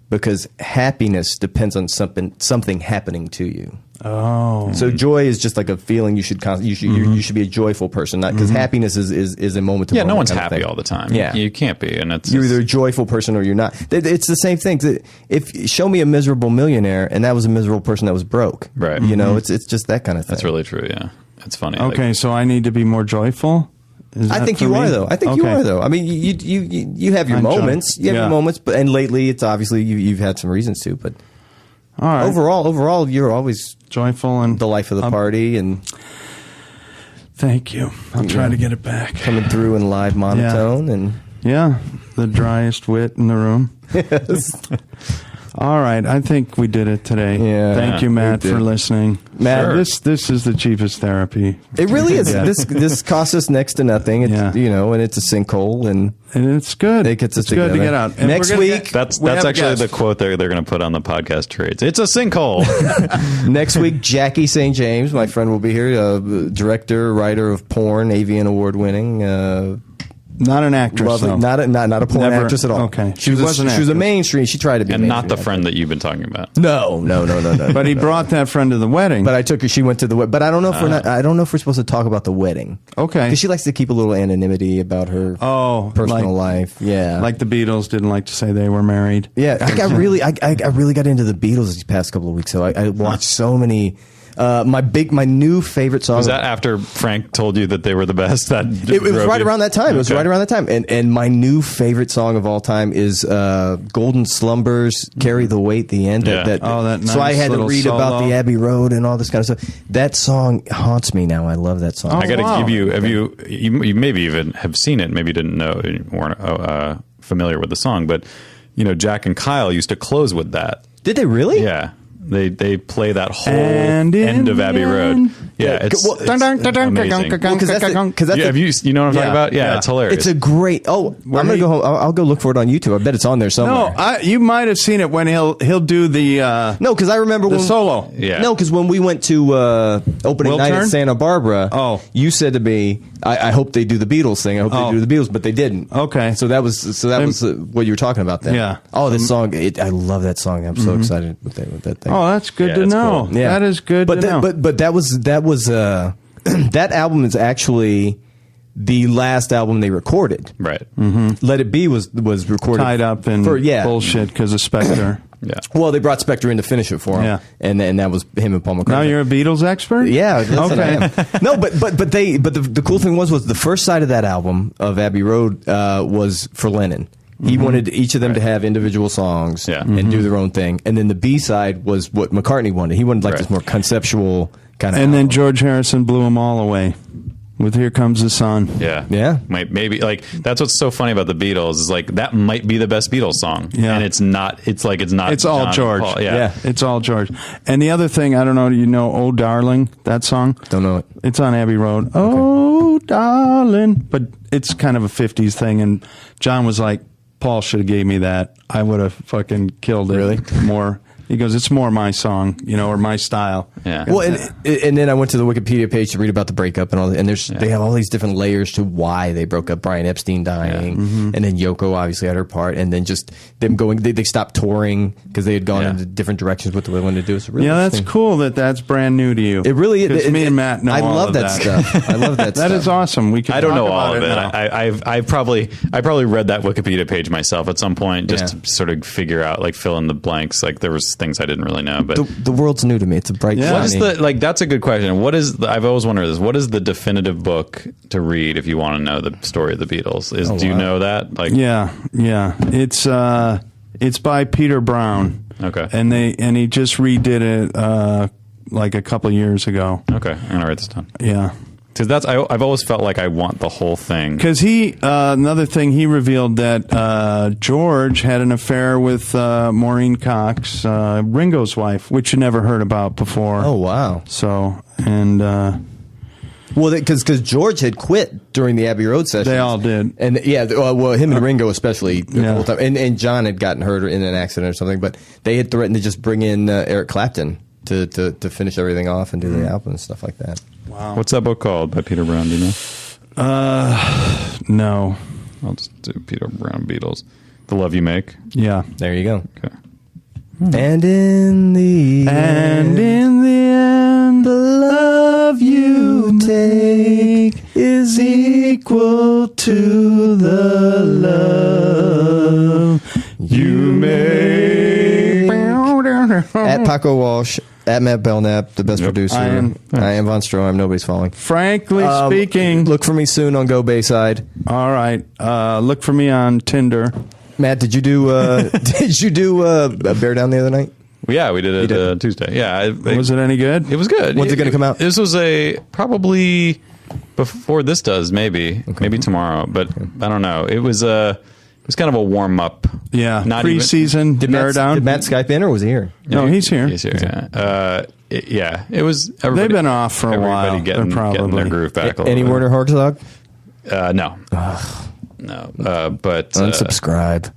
C: because happiness depends on something happening to you.
B: Oh.
C: So joy is just like a feeling you should be a joyful person, not because happiness is a moment to moment.
A: Yeah, no one's
C: kind of
A: happy
C: thing.
A: all the time.
C: Yeah.
A: You can't be, and
C: You're either a joyful person or you're not. It's the same thing. Show me a miserable millionaire, and that was a miserable person that was broke.
A: Right.
C: It's just that kind of thing.
A: That's really true. Yeah, it's funny.
B: Okay, so I need to be more joyful?
C: I think you are, though. You are, though. I mean, you have your moments. You have your moments, and lately it's obviously you've had some reasons to, but
B: all right.
C: Overall, you're always
B: joyful and
C: the life of the party, and
B: thank you. I'll try to get it back.
C: Coming through in live monotone, and
B: the driest wit in the room.
C: Yes.
B: All right, I think we did it today.
C: Yeah,
B: thank you, Matt, for listening.
C: Matt,
B: this is the cheapest therapy.
C: It really is. This costs us next to nothing. It's, and it's a sinkhole, and
B: it's good.
C: It gets us
B: good to
C: together.
B: get out. And
C: next week.
A: That's actually the quote they're going to put on the podcast trades. It's a sinkhole.
C: Next week, Jacky St. James, my friend, will be here. Director, writer of porn, AVN award winning.
B: Not an actress,
C: lovely,
B: though.
C: not a porn actress at all.
B: Okay,
C: she was a mainstream. She tried to be,
A: and not the friend that you've been talking about.
C: No.
B: But he brought that friend to the wedding.
C: But I took her. She went to the wedding. But I don't know if I don't know if we're supposed to talk about the wedding.
B: Okay,
C: because she likes to keep a little anonymity about her personal life. Yeah,
B: like the Beatles didn't like to say they were married.
C: Yeah, I really got into the Beatles these past couple of weeks. So I watched so many. My new favorite song
A: was that after Frank told you that they were the best.
C: It was right around that time. Okay. It was right around that time. And my new favorite song of all time is Golden Slumbers, Carry the Weight, the end.
A: Yeah.
B: That nice
C: so I had to read
B: solo
C: about the Abbey Road and all this kind of stuff. That song haunts me now. I love that song.
A: I got to give you. Have you maybe even have seen it? Maybe you didn't know, weren't familiar with the song, but Jack and Kyle used to close with that.
C: Did they really?
A: Yeah. They play that whole end of Abbey Road. Yeah, it's amazing.
C: Because that's you know what
A: I'm talking about? Yeah, it's hilarious.
C: It's a great. I'm gonna go home. I'll go look for it on YouTube. I bet it's on there somewhere.
B: No, you might have seen it when he'll do the.
C: No, because I remember
B: the
C: when
B: solo.
A: Yeah.
C: No, because when we went to opening night at Santa Barbara, you said to me, "I hope they do the Beatles thing. I hope they do the Beatles," but they didn't.
B: Okay,
C: so that was what you were talking about then.
B: Yeah.
C: Oh, this song! I love that song. I'm so excited with that thing.
B: Oh, that's good to know.
A: Cool.
B: Yeah. That is good to know.
C: But that was that album is actually the last album they recorded.
A: Right.
B: Mm-hmm.
C: Let It Be was recorded
B: tied up in bullshit because of Spectre.
A: Yeah.
C: Well, they brought Spectre in to finish it for him.
B: Yeah.
C: And that was him and Paul McCartney.
B: Now you're a Beatles expert?
C: Yeah.
B: Okay.
C: I am. No, but the cool thing was the first side of that album of Abbey Road was for Lennon. He wanted each of them to have individual songs and do their own thing. And then the B-side was what McCartney wanted. He wanted like this more conceptual kind of
B: And
C: album.
B: then George Harrison blew them all away with Here Comes the Sun.
C: Yeah.
A: Maybe like that's what's so funny about the Beatles is like that might be the best Beatles song.
B: Yeah.
A: And it's not. It's like it's not.
B: It's all
A: John
B: George.
A: Paul. Yeah.
B: It's all George. And the other thing, I don't know, you know, Oh Darling, that song?
C: Don't know it.
B: It's on Abbey Road. Oh Darling. But it's kind of a 50s thing. And John was like, Paul should have gave me that. I would have fucking killed it.
C: Really?
B: More. He goes, it's more my song, you know, or my style.
A: Yeah.
C: Well, and then I went to the Wikipedia page to read about the breakup and all that, and they have all these different layers to why they broke up. Brian Epstein dying, and then Yoko obviously had her part, and then just them going. They stopped touring because they had gone into different directions with what they wanted to do. It's really
B: that's cool that's brand new to you.
C: It really is.
B: Me and Matt know
C: I
B: all
C: love
B: of
C: that stuff. I love that.
B: That
C: stuff.
B: is awesome. We can.
A: I don't
B: talk
A: know
B: about
A: all of it.
B: now.
A: I probably read that Wikipedia page myself at some point just to sort of figure out, like, fill in the blanks. Like, there was things I didn't really know. But
C: the world's new to me. It's a bright.
A: what is
C: shiny.
A: the like? That's a good question. What is I've always wondered this. What is the definitive book to read if you want to know the story of the Beatles? Do you know that? Like,
B: yeah. It's by Peter Brown.
A: Okay.
B: And he just redid it like a couple of years ago.
A: Okay, I'm gonna write this down.
B: Yeah.
A: Because I've always felt like I want the whole thing.
B: Because another thing, he revealed that George had an affair with Maureen Cox, Ringo's wife, which you never heard about before.
C: Oh wow!
B: So
C: well, because George had quit during the Abbey Road session.
B: They all did,
C: and him and Ringo especially the whole time. And John had gotten hurt in an accident or something, but they had threatened to just bring in Eric Clapton to finish everything off and do the album and stuff like that.
B: Wow.
A: What's that book called by Peter Brown? Do you know?
B: No.
A: I'll just do Peter Brown Beatles. The Love You Make.
B: Yeah.
C: There you go.
A: Okay.
C: And in the end, the love you take is equal to the love you make. At Paco Walsh, at Matt Belknap, the best producer. I am Von Stroheim. Nobody's falling.
B: Frankly speaking.
C: Look for me soon on Go Bayside.
B: All right. Look for me on Tinder.
C: Matt, did you do Bear Down the other night?
A: Yeah, we did it Tuesday. Yeah.
B: Was it any good?
A: It was good.
C: When's it going to come out?
A: This was probably before this does, maybe. Okay. Maybe tomorrow, but I don't know. It was kind of a warm up.
B: Yeah.
A: Not
B: Pre-season.
C: Did Matt Skype in or was he here?
B: No, he's here.
A: He's here. Yeah. It was.
B: They've been off for a while.
A: Everybody getting their groove back.
C: Any Werner Herzog?
A: No. No. But
C: unsubscribe.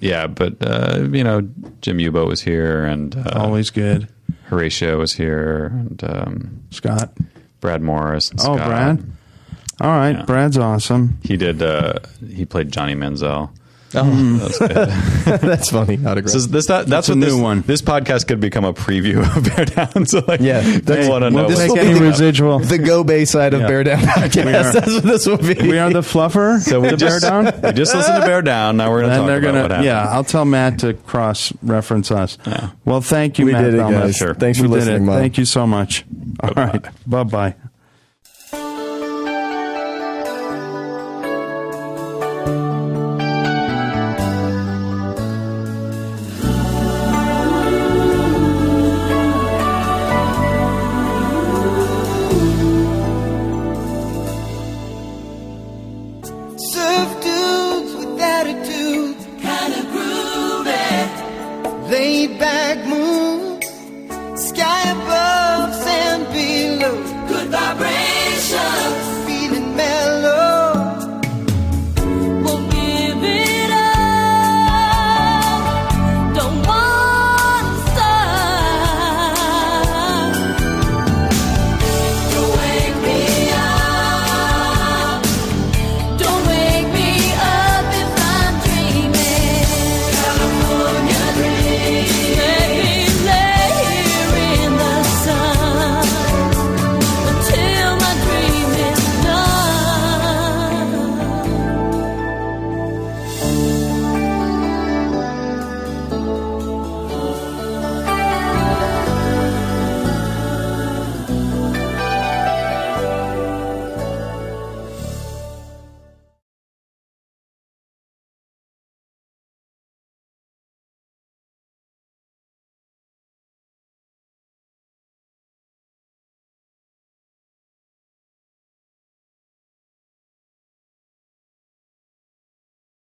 A: Yeah, but Jim Ubo was here, and
B: always good.
A: Horatio was here, and
B: Scott,
A: Brad Morris. And Scott.
B: Brad. All right, yeah. Brad's awesome.
A: He did. He played Johnny Manziel.
C: Oh, that's good. That's funny. Autograph.
A: So that's
B: a new one.
A: This podcast could become a preview of Bear Down. So
C: they
A: want to know.
B: This will be residual.
C: The Go Bayside of Bear Down podcast. That's what this will be.
B: We are the fluffer.
A: So we
B: Bear Down.
A: We just listened to Bear Down. Now we're going to talk about what happened.
B: Yeah, I'll tell Matt to cross-reference us.
A: Yeah.
B: Well, thank you,
C: we
B: Matt.
C: did it, guys.
A: Sure.
C: Thanks for listening, Mom.
B: Thank you so much. All right. Bye-bye.